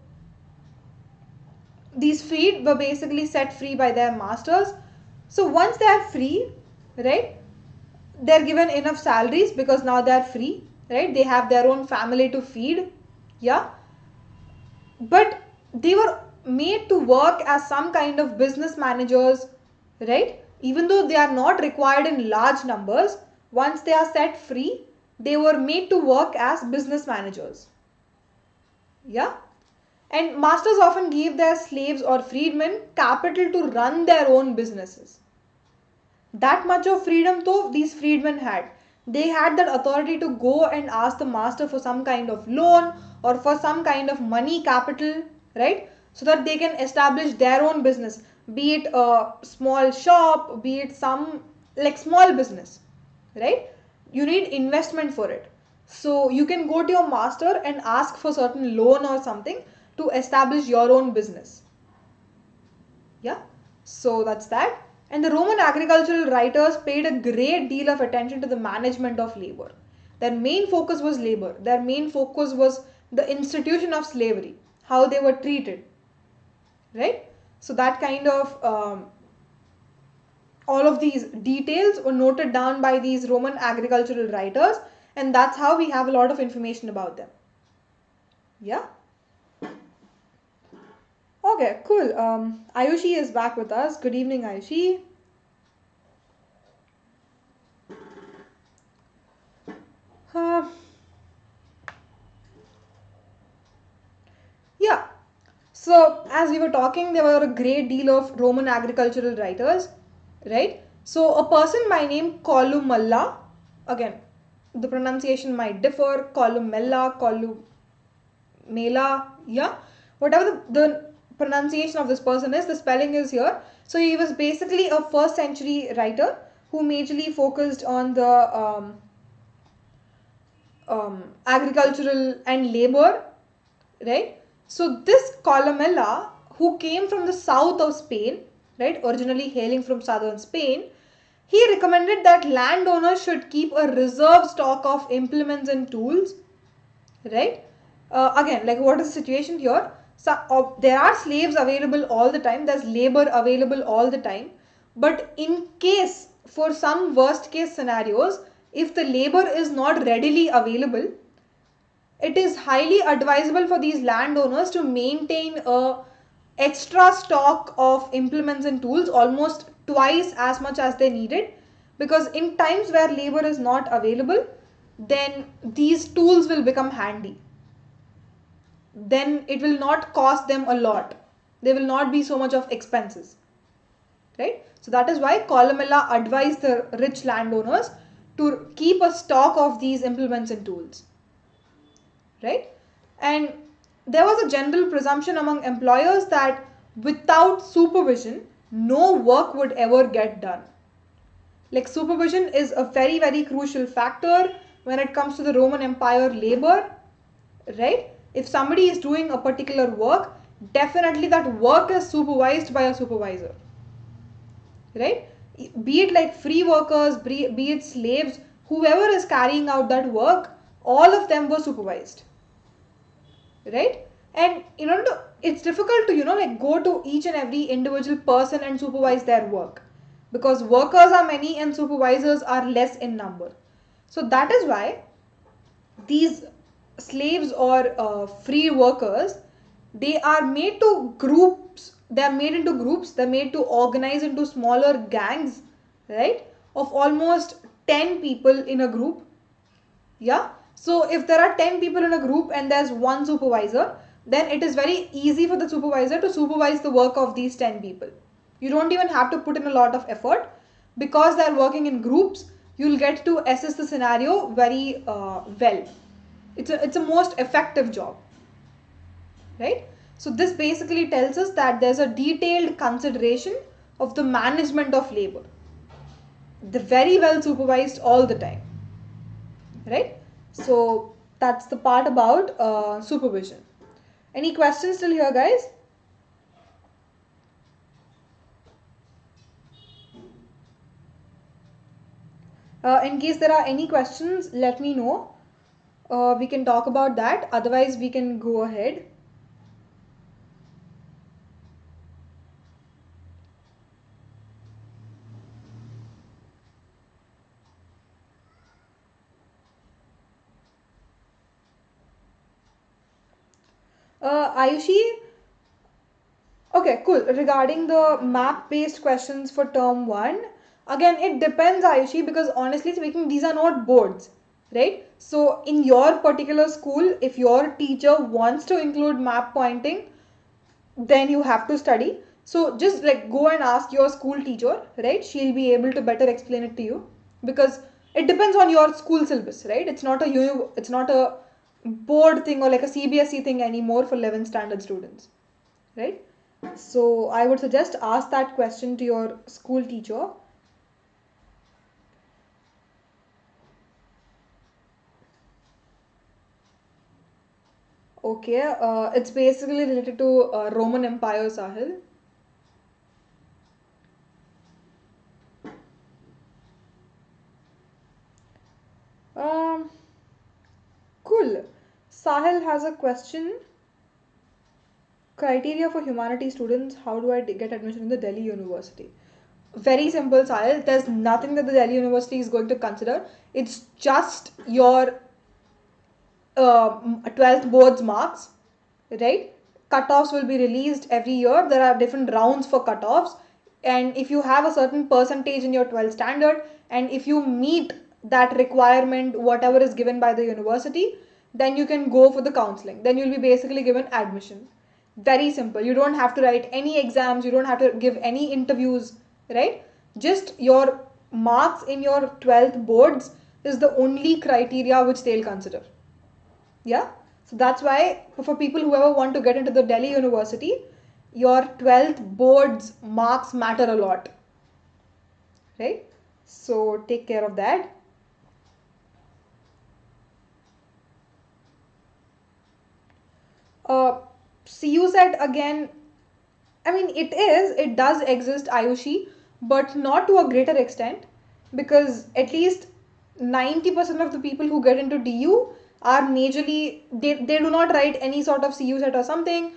these freed were basically set free by their masters. So once they are free, right, they're given enough salaries because now they're free, right? They have their own family to feed, yeah. But they were made to work as some kind of business managers, right? Even though they are not required in large numbers, once they are set free, they were made to work as business managers, yeah. And masters often gave their slaves or freedmen capital to run their own businesses. That much of freedom though these freedmen had. They had that authority to go and ask the master for some kind of loan or for some kind of money capital, right? So that they can establish their own business, be it a small shop, be it some like small business, right? You need investment for it. So you can go to your master and ask for certain loan or something to establish your own business. Yeah, so that's that. And the Roman agricultural writers paid a great deal of attention to the management of labor. Their main focus was labor. Their main focus was the institution of slavery, how they were treated, right? So that kind of all of these details were noted down by these Roman agricultural writers, and that's how we have a lot of information about them. Yeah. Okay, cool. Ayushi is back with us. Good evening, Ayushi. Uh, yeah. So, as we were talking, there were a great deal of Roman agricultural writers, right? So, a person by name Columella, again, the pronunciation might differ, Columella, Columela, yeah, whatever the pronunciation of this person is, the spelling is here. So, he was basically a first century writer who majorly focused on the agricultural and labor, right? So this Columella, who came from the south of Spain, right, originally hailing from southern Spain, he recommended that landowners should keep a reserve stock of implements and tools, right? Again, like what is the situation here? So, there are slaves available all the time, there's labor available all the time, but in case for some worst case scenarios, if the labor is not readily available, it is highly advisable for these landowners to maintain a extra stock of implements and tools, almost twice as much as they needed, because in times where labor is not available, then these tools will become handy. Then it will not cost them a lot. There will not be so much of expenses, right? So that is why Columella advised the rich landowners to keep a stock of these implements and tools, right? And there was a general presumption among employers that without supervision, no work would ever get done. Like supervision is a very, very crucial factor when it comes to the Roman Empire labor, right? If somebody is doing a particular work, definitely that work is supervised by a supervisor, right? Be it like free workers, be it slaves, whoever is carrying out that work, all of them were supervised, right? And it's difficult to like go to each and every individual person and supervise their work, because workers are many and supervisors are less in number. So that is why these slaves or free workers, they are made to groups, they are made into groups, they are made to organize into smaller gangs, right, of almost 10 people in a group. Yeah, so if there are 10 people in a group and there's one supervisor, then it is very easy for the supervisor to supervise the work of these 10 people. You don't even have to put in a lot of effort, because they're working in groups. You'll get to assess the scenario very well. It's a most effective job, right? So this basically tells us that there's a detailed consideration of the management of labor. They're very well supervised all the time, right? So That's the part about supervision. Any questions still here, guys? In case there are any questions, let me know. We can talk about that. Otherwise, we can go ahead. Ayushi, okay, cool. Regarding the map-based questions for term 1, again, it depends, Ayushi, because honestly speaking, these are not boards, right? So, in your particular school, if your teacher wants to include map pointing, then you have to study. So, just like go and ask your school teacher, right? She'll be able to better explain it to you, because it depends on your school syllabus, right? It's not a board thing or like a CBSE thing anymore for 11th standard students, right? So I would suggest ask that question to your school teacher. Okay, it's basically related to Roman Empire, Sahil. Um, cool. Sahil has a question. Criteria for humanity students. How do I get admission in the Delhi University? Very simple, Sahil. There's nothing that the Delhi University is going to consider. It's just your 12th board's marks, right? Cutoffs will be released every year. There are different rounds for cutoffs, and if you have a certain percentage in your 12th standard, and if you meet that requirement, whatever is given by the university, then you can go for the counseling. Then you'll be basically given admission. Very simple. You don't have to write any exams, you don't have to give any interviews, right? Just your marks in your 12th boards is the only criteria which they'll consider. Yeah, so that's why for people who ever want to get into the Delhi University, your 12th board's marks matter a lot, right? So take care of that. CU set again, I mean, it does exist, Ayushi, but not to a greater extent, because at least 90% of the people who get into DU are majorly, they do not write any sort of CU set or something.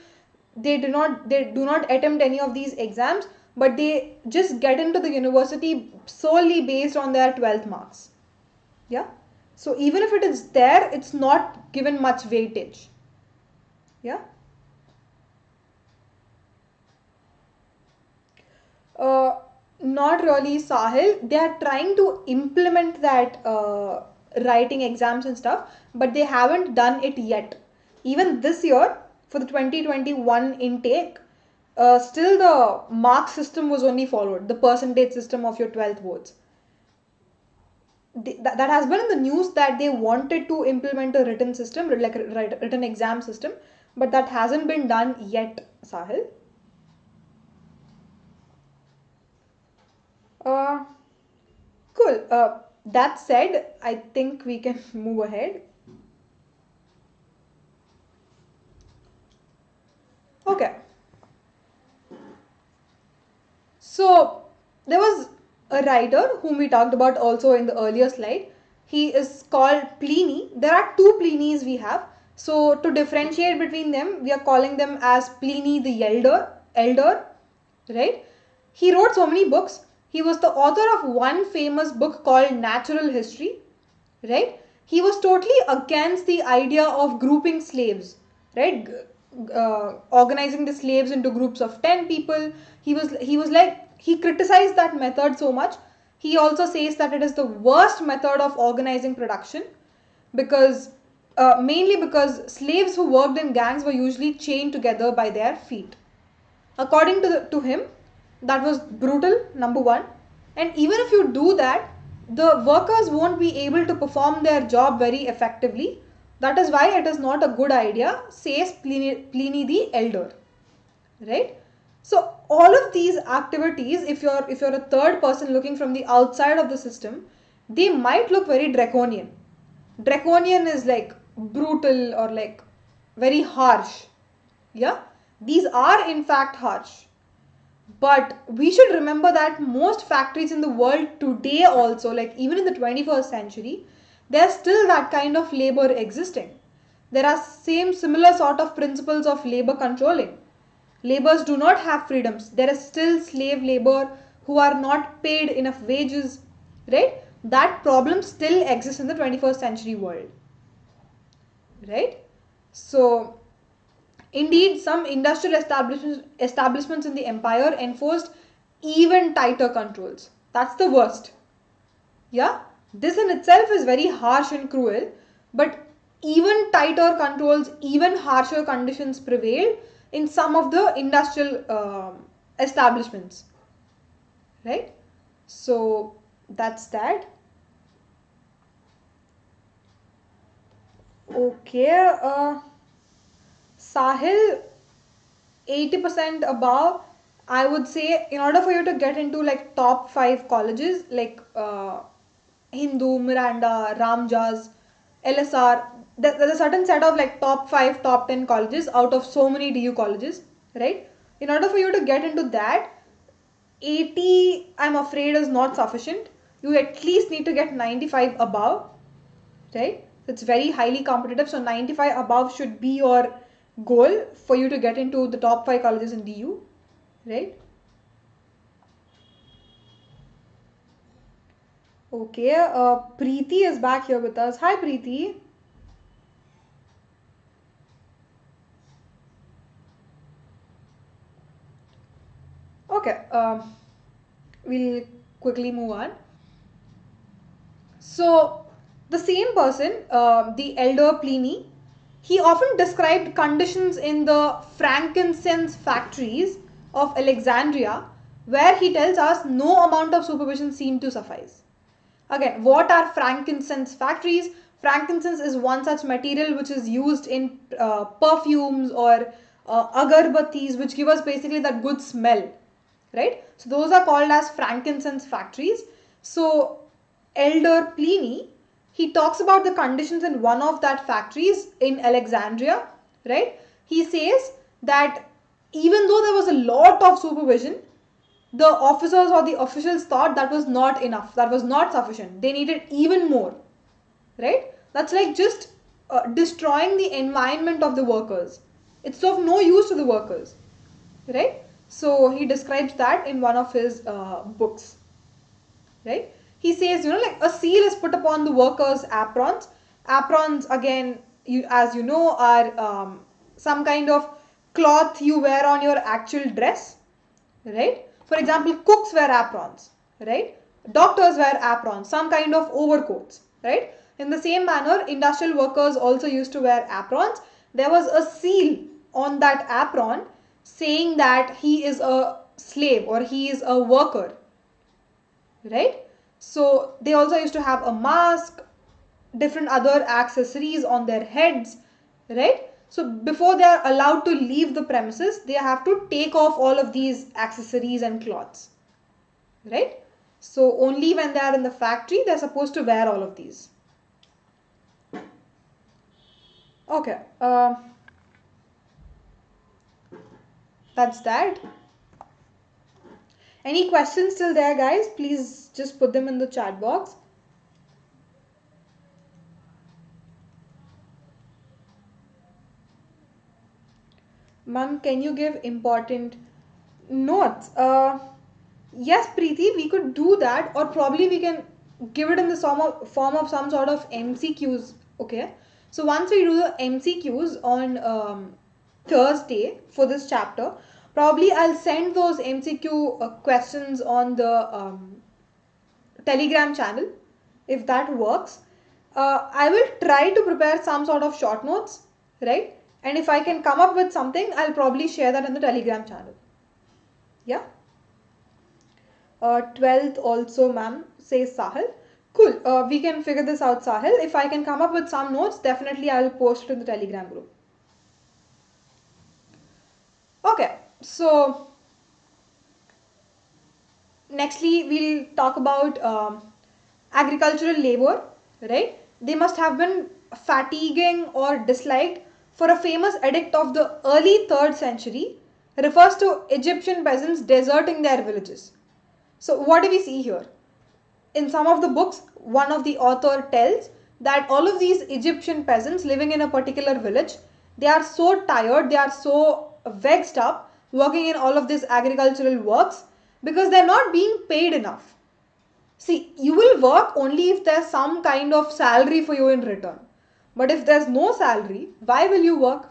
They do not attempt any of these exams, but they just get into the university solely based on their 12th marks. Yeah. So even if it is there, it's not given much weightage. Yeah. Uh, Not really, Sahil. They are trying to implement that writing exams and stuff, but they haven't done it yet. Even this year, for the 2021 intake, still the mark system was only followed, the percentage system of your 12th boards. That has been in the news that they wanted to implement a written system, like a written exam system, but that hasn't been done yet, Sahil. Uh, cool. That said, I think we can move ahead. Okay. So there was a writer whom we talked about also in the earlier slide. He is called Pliny. There are two Plinys we have. So to differentiate between them, we are calling them as Pliny the Elder, right? He wrote so many books. He was the author of one famous book called Natural History, right? He was totally against the idea of grouping slaves, right? Organizing the slaves into groups of 10 people. He was like, he criticized that method so much. He also says that it is the worst method of organizing production, because mainly because slaves who worked in gangs were usually chained together by their feet. According to him, that was brutal, number one. And even if you do that, the workers won't be able to perform their job very effectively. That is why it is not a good idea, says Pliny the Elder. Right? So all of these activities, if you're a third person looking from the outside of the system, they might look very draconian. Draconian is like brutal or like very harsh. Yeah, these are in fact harsh. But we should remember that most factories in the world today also, like even in the 21st century, there's still that kind of labor existing. There are same similar sort of principles of labor controlling. Laborers do not have freedoms. There is still slave labor who are not paid enough wages, right? That problem still exists in the 21st century world, right? So indeed, some industrial establishments in the empire enforced even tighter controls. That's the worst. Yeah, this in itself is very harsh and cruel, but even tighter controls, even harsher conditions prevailed in some of the industrial establishments, right? So that's that. Okay, Sahil, 80% above, I would say, in order for you to get into like top 5 colleges like Hindu, Miranda, Ramjas, LSR, there's a certain set of like top 5, top 10 colleges out of so many DU colleges, right? In order for you to get into that, 80 I'm afraid is not sufficient. You at least need to get 95 above, right? It's very highly competitive. So 95 above should be your goal for you to get into the top 5 colleges in DU, right? Okay, Preeti is back here with us. Hi, Preeti. Okay, we'll quickly move on. So, the same person, the elder Pliny, he often described conditions in the frankincense factories of Alexandria, where he tells us no amount of supervision seemed to suffice. Again, what are frankincense factories? Frankincense is one such material which is used in perfumes or agarbattis, which give us basically that good smell, right? So those are called as frankincense factories. So elder Pliny, he talks about the conditions in one of that factories in Alexandria, right? He says that even though there was a lot of supervision, the officers or the officials thought that was not enough, that was not sufficient, they needed even more, right? That's like just destroying the environment of the workers. It's of no use to the workers, right? So he describes that in one of his books, right? He says, like a seal is put upon the workers' aprons. Aprons, again, as you know, are some kind of cloth you wear on your actual dress, right? For example, cooks wear aprons, right? Doctors wear aprons, some kind of overcoats, right? In the same manner, industrial workers also used to wear aprons. There was a seal on that apron saying that he is a slave or he is a worker, right? So they also used to have a mask, different other accessories on their heads, right? So before they are allowed to leave the premises, they have to take off all of these accessories and cloths, right? So only when they are in the factory, they're supposed to wear all of these. Okay, that's that. Any questions still there, guys? Please just put them in the chat box. Ma'am, can you give important notes? Yes, Preeti, we could do that, or probably we can give it in the form of some sort of MCQs. Okay. So once we do the MCQs on Thursday for this chapter, probably I'll send those MCQ questions on the Telegram channel if that works. I will try to prepare some sort of short notes, right? And if I can come up with something, I'll probably share that in the Telegram channel. Yeah. 12th also, ma'am, says Sahil. Cool. We can figure this out, Sahil. If I can come up with some notes, definitely I'll post it in the Telegram group. Okay. So, nextly, we'll talk about agricultural labor, right? They must have been fatiguing or disliked for a famous edict of the early 3rd century refers to Egyptian peasants deserting their villages. So what do we see here? In some of the books, one of the author tells that all of these Egyptian peasants living in a particular village, they are so tired, they are so vexed up working in all of these agricultural works because they're not being paid enough. See, you will work only if there's some kind of salary for you in return. But if there's no salary, why will you work?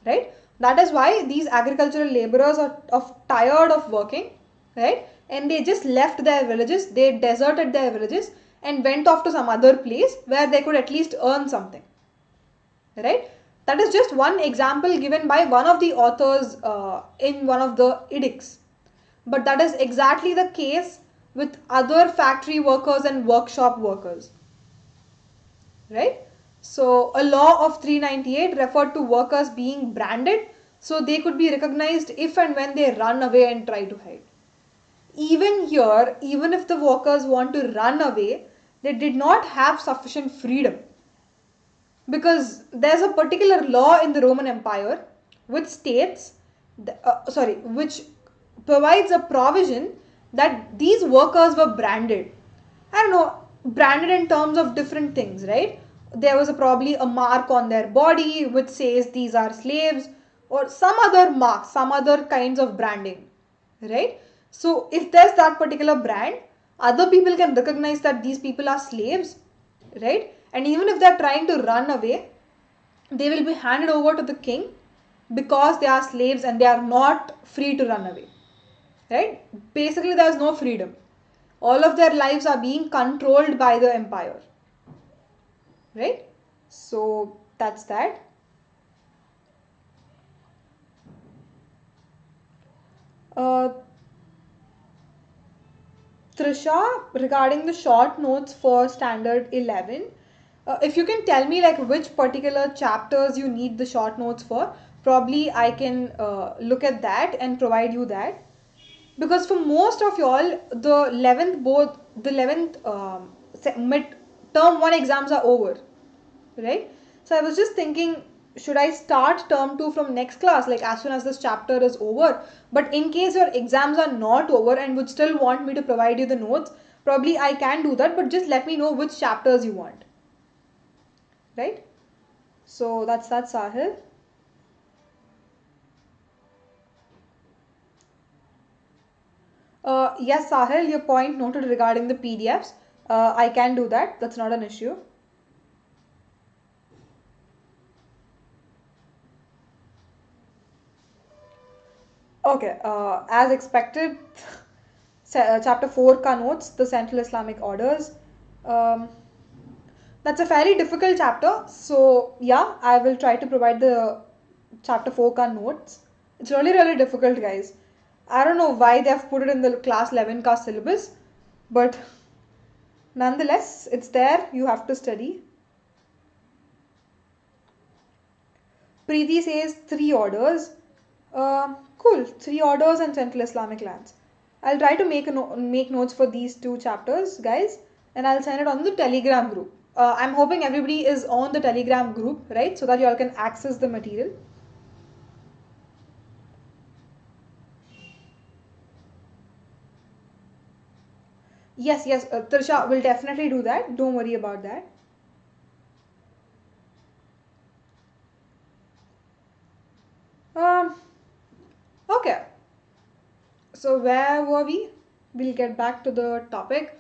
Right? That is why these agricultural laborers are tired of working, right? And they just left their villages, they deserted their villages and went off to some other place where they could at least earn something, right? That is just one example given by one of the authors in one of the edicts. But that is exactly the case with other factory workers and workshop workers, right? So a law of 398 referred to workers being branded so they could be recognized if and when they run away and try to hide. Even here, even if the workers want to run away, they did not have sufficient freedom, because there's a particular law in the Roman Empire which states, which provides a provision that these workers were branded. I don't know, branded in terms of different things, right? There was probably a mark on their body which says these are slaves, or some other mark, some other kinds of branding, right? So if there's that particular brand, other people can recognize that these people are slaves, right? And even if they're trying to run away, they will be handed over to the king because they are slaves and they are not free to run away, right? Basically, there is no freedom. All of their lives are being controlled by the empire, right? So that's that. Trisha, regarding the short notes for standard 11, if you can tell me like which particular chapters you need the short notes for, probably I can look at that and provide you that. Because for most of y'all, the 11th mid term 1 exams are over, right? So I was just thinking, should I start term 2 from next class, like as soon as this chapter is over? But in case your exams are not over and would still want me to provide you the notes, probably I can do that, but just let me know which chapters you want, right? So that's that, Sahil. Yes, Sahil, your point noted regarding the PDFs. I can do that. That's not an issue. Okay, as expected, chapter 4 ka notes, the Central Islamic Orders. Um, that's a fairly difficult chapter. So yeah, I will try to provide the chapter 4 ka notes. It's really, really difficult, guys. I don't know why they have put it in the class 11 ka syllabus, but nonetheless, it's there. You have to study. Preeti says 3 orders. Cool, 3 orders and Central Islamic lands. I'll try to make notes for these 2 chapters, guys, and I'll send it on the Telegram group. I'm hoping everybody is on the Telegram group, right, so that you all can access the material. Yes, yes, Trisha will definitely do that. Don't worry about that. Um, okay. So where were we? We'll get back to the topic.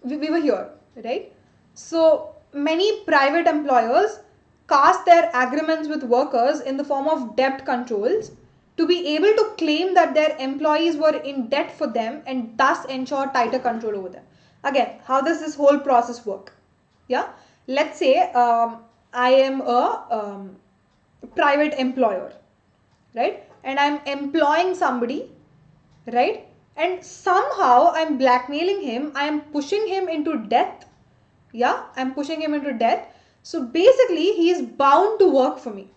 We were here, right? So many private employers cast their agreements with workers in the form of debt controls to be able to claim that their employees were in debt for them and thus ensure tighter control over them. Again, how does this whole process work? Yeah, let's say I am a private employer, right? And I'm employing somebody, right? And somehow I'm blackmailing him, I'm pushing him into debt. Yeah, I'm pushing him into debt. So basically, he is bound to work for me.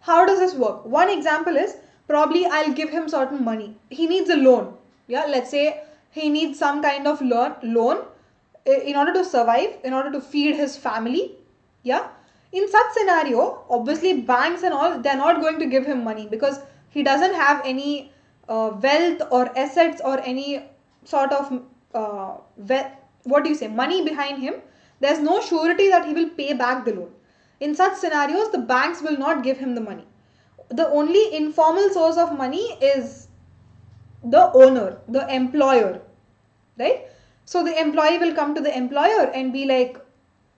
How does this work? One example is, probably I'll give him certain money. He needs a loan. Yeah, let's say he needs some kind of loan. in order to survive, in order to feed his family. Yeah. In such scenario, obviously banks and all, they're not going to give him money because he doesn't have any wealth or assets or any sort of what do you say, money behind him. There's no surety that he will pay back the loan. In such scenarios, the banks will not give him the money. The only informal source of money is the owner, the employer, right? So the employee will come to the employer and be like,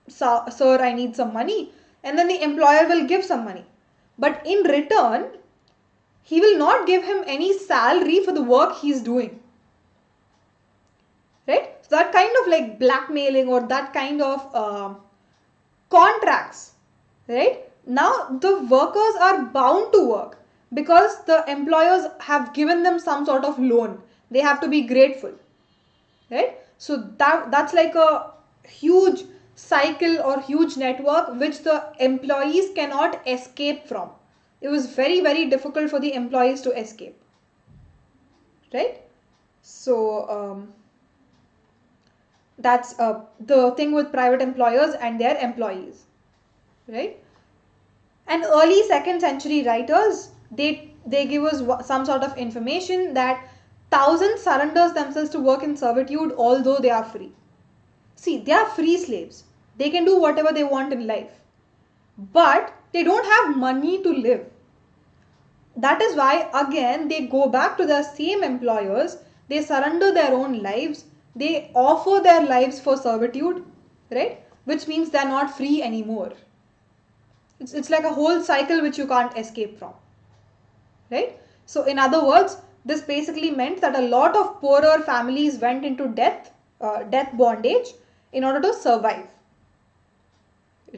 sir, I need some money. And then the employer will give some money. But in return, he will not give him any salary for the work he's doing. Right? So that kind of like blackmailing or that kind of contracts, right? Now the workers are bound to work because the employers have given them some sort of loan. They have to be grateful, right? So that's like a huge cycle or huge network which the employees cannot escape from. It was very, very difficult for the employees to escape, right? So that's the thing with private employers and their employees, right? And early 2nd century writers, they give us some sort of information that thousands surrenders themselves to work in servitude although they are free. See, they are free slaves. They can do whatever they want in life. But they don't have money to live. That is why again they go back to their same employers. They surrender their own lives. They offer their lives for servitude, right? Which means they are not free anymore. It's like a whole cycle which you can't escape from, right? So in other words, this basically meant that a lot of poorer families went into death bondage in order to survive,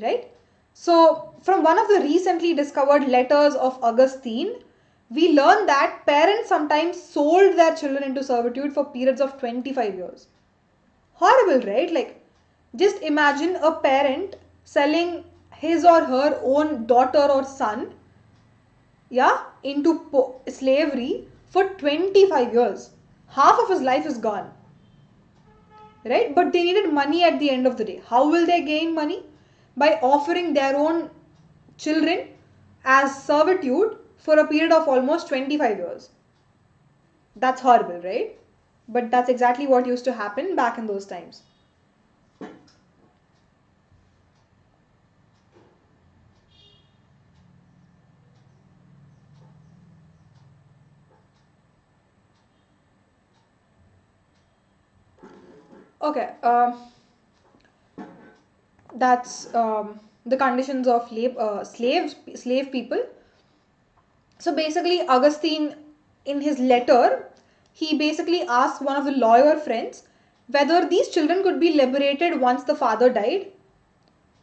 right? So from one of the recently discovered letters of Augustine, we learn that parents sometimes sold their children into servitude for periods of 25 years. Horrible, right? Like, just imagine a parent selling his or her own daughter or son, yeah, into slavery for 25 years. Half of his life is gone, right? But they needed money at the end of the day. How will they gain money? By offering their own children as servitude for a period of almost 25 years. That's horrible, right? But that's exactly what used to happen back in those times. Okay, that's the conditions of slave people. So basically, Augustine, in his letter, he basically asked one of the lawyer friends whether these children could be liberated once the father died.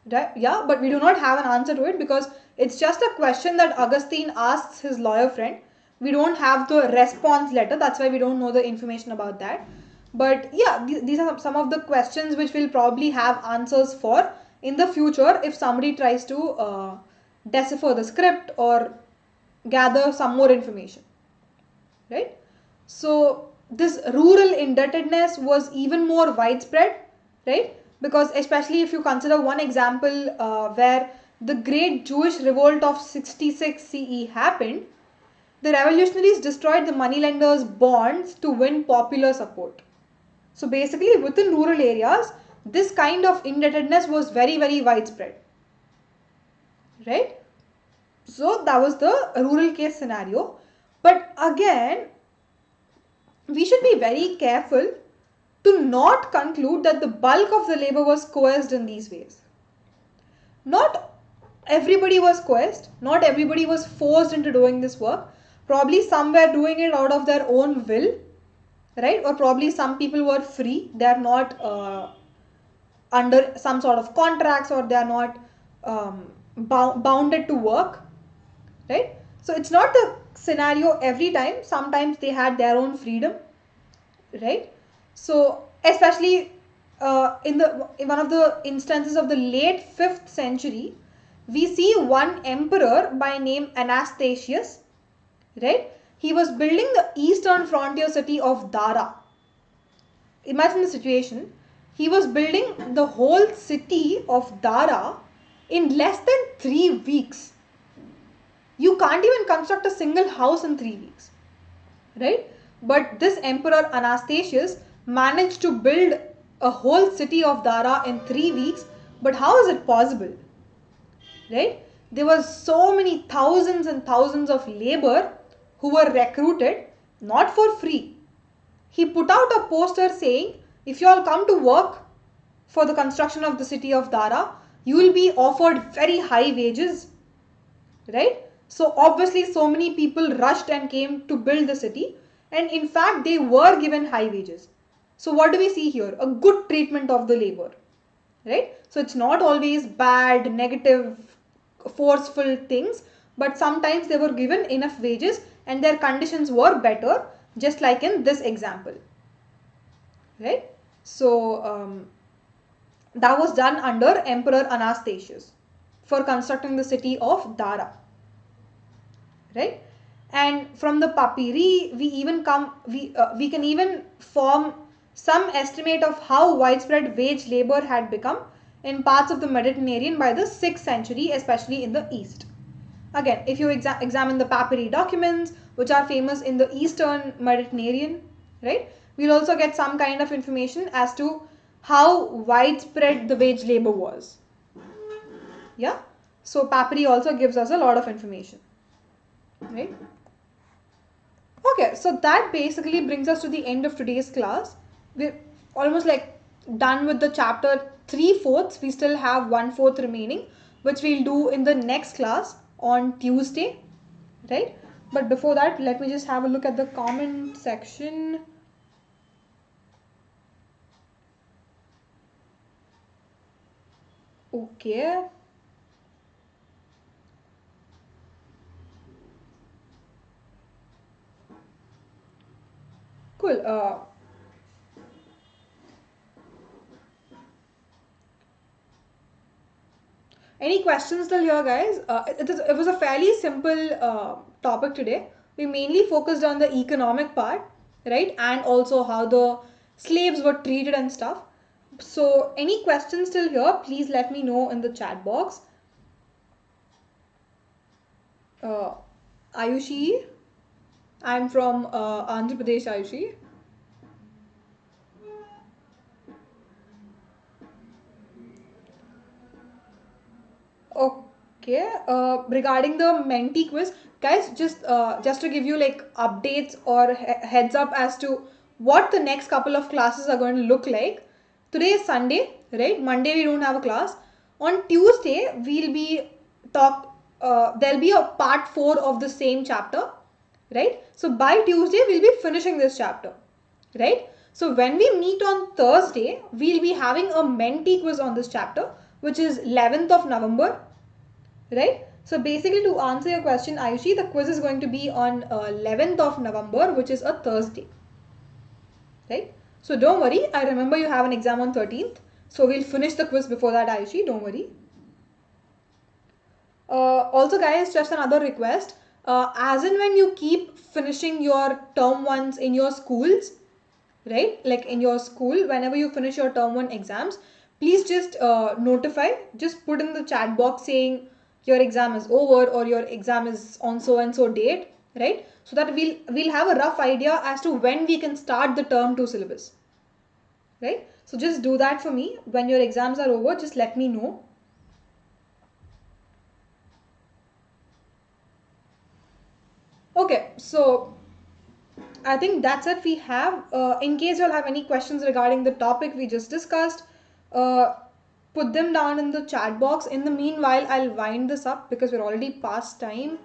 Right? Yeah, but we do not have an answer to it because it's just a question that Augustine asks his lawyer friend. We don't have the response letter. That's why we don't know the information about that. But yeah, these are some of the questions which we'll probably have answers for in the future if somebody tries to decipher the script or gather some more information, right? So this rural indebtedness was even more widespread, right? Because especially if you consider one example where the great Jewish revolt of 66 CE happened, the revolutionaries destroyed the moneylenders' bonds to win popular support. So basically within rural areas, this kind of indebtedness was very, very widespread, right? So that was the rural case scenario. But again, we should be very careful to not conclude that the bulk of the labor was coerced in these ways. Not everybody was coerced, not everybody was forced into doing this work. Probably some were doing it out of their own will, right? Or probably some people were free, they are not under some sort of contracts or they are not bounded to work, right? So it's not the scenario every time. Sometimes they had their own freedom, right? So especially in one of the instances of the late 5th century, we see one emperor by name Anastasius, right? He was building the eastern frontier city of Dara. Imagine the situation. he was building the whole city of Dara in less than 3 weeks. You can't even construct a single house in 3 weeks, right? But this Emperor Anastasius managed to build a whole city of Dara in 3 weeks. But how is it possible, right? There were so many thousands and thousands of labor who were recruited, not for free. He put out a poster saying, if you all come to work for the construction of the city of Dara, you will be offered very high wages, right? So obviously so many people rushed and came to build the city, and in fact they were given high wages. So what do we see here? A good treatment of the labor, right? So it's not always bad, negative, forceful things, but sometimes they were given enough wages and their conditions were better, just like in this example, right? So that was done under Emperor Anastasius for constructing the city of Dara, right? And from the papyri we can even form some estimate of how widespread wage labor had become in parts of the Mediterranean by the 6th century, especially in the east. Again, if you examine the papyri documents, which are famous in the eastern Mediterranean, right, we'll also get some kind of information as to how widespread the wage labor was. Yeah, so papyri also gives us a lot of information, right? Okay, so that basically brings us to the end of today's class. We're almost like done with the chapter 3/4. We still have 1/4 remaining, which we'll do in the next class on Tuesday, right? But before that, let me just have a look at the comment section. Okay. Cool. Any questions till here, guys? It was a fairly simple topic today. We mainly focused on the economic part, right? And also how the slaves were treated and stuff. So any questions till here, please let me know in the chat box. Ayushi, I'm from Andhra Pradesh, Ayushi. Okay, regarding the Menti quiz, guys, just to give you like updates or heads up as to what the next couple of classes are going to look like. Today is Sunday, right? Monday we don't have a class. On Tuesday we'll be there'll be a part 4 of the same chapter, right? So by Tuesday we'll be finishing this chapter, right? So when we meet on Thursday, we'll be having a Menti quiz on this chapter, which is 11th of November, right? So basically, to answer your question, Ayushi, the quiz is going to be on 11th of November, which is a Thursday, right? So don't worry, I remember you have an exam on 13th, so we'll finish the quiz before that, Ayushi, don't worry. Also guys, just another request, as and when you keep finishing your term ones in your schools, right, like in your school, whenever you finish your term 1 exams, please just notify, just put in the chat box saying your exam is over or your exam is on so and so date, right, so that we'll have a rough idea as to when we can start the term 2 syllabus, right? So just do that for me. When your exams are over, just let me know. Okay, so I think that's it we have. In case you'll have any questions regarding the topic we just discussed, put them down in the chat box. In the meanwhile, I'll wind this up because we're already past time.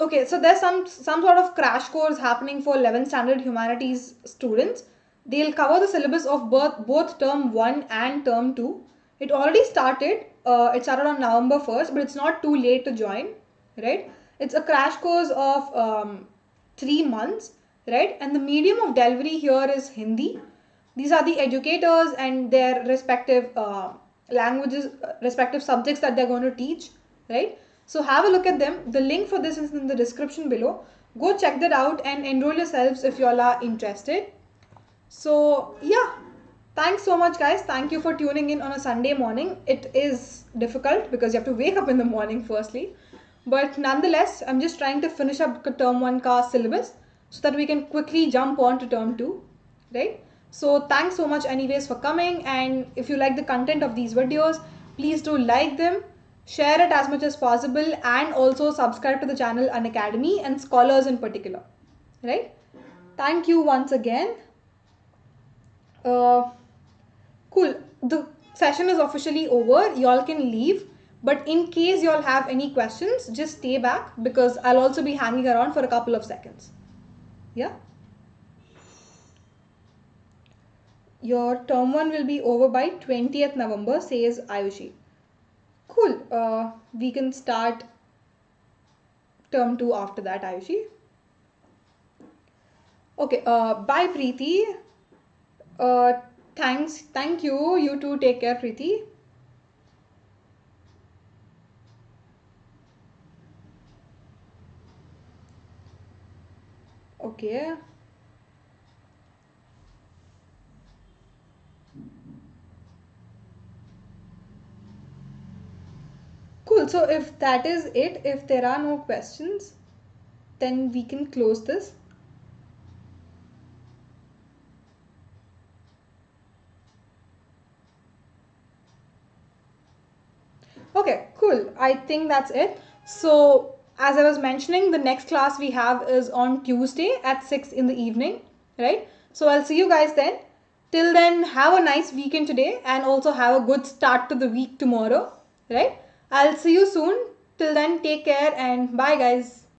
Okay, so there's some sort of crash course happening for 11th standard humanities students. They'll cover the syllabus of both term 1 and term 2. It already started. It started on November 1st, but it's not too late to join, right? It's a crash course of 3 months, right? And the medium of delivery here is Hindi. These are the educators and their respective languages, respective subjects that they're going to teach, right? So have a look at them. The link for this is in the description below. Go check that out and enroll yourselves if you all are interested. So yeah, thanks so much, guys. Thank you for tuning in on a Sunday morning. It is difficult because you have to wake up in the morning firstly, but nonetheless, I'm just trying to finish up the term 1 ka syllabus so that we can quickly jump on to term 2, right? So thanks so much anyways for coming, and if you like the content of these videos, please do like them, share it as much as possible, and also subscribe to the channel Unacademy and scholars in particular, right? Thank you once again. uh, cool. The session is officially over. Y'all can leave. But in case y'all have any questions, just stay back because I'll also be hanging around for a couple of seconds. Yeah? Your term 1 will be over by 20th November, says Ayushi. Cool. We can start term 2 after that, Ayushi. Okay. Bye, Preeti. Uh, thanks. Thank you. You too. Take care, Preeti. Okay. Cool. So if that is it, if there are no questions, then we can close this. Okay, cool. I think that's it. So as I was mentioning, the next class we have is on Tuesday at 6 in the evening, right? So I'll see you guys then. Till then, have a nice weekend today and also have a good start to the week tomorrow, right? I'll see you soon. Till then, take care and bye, guys.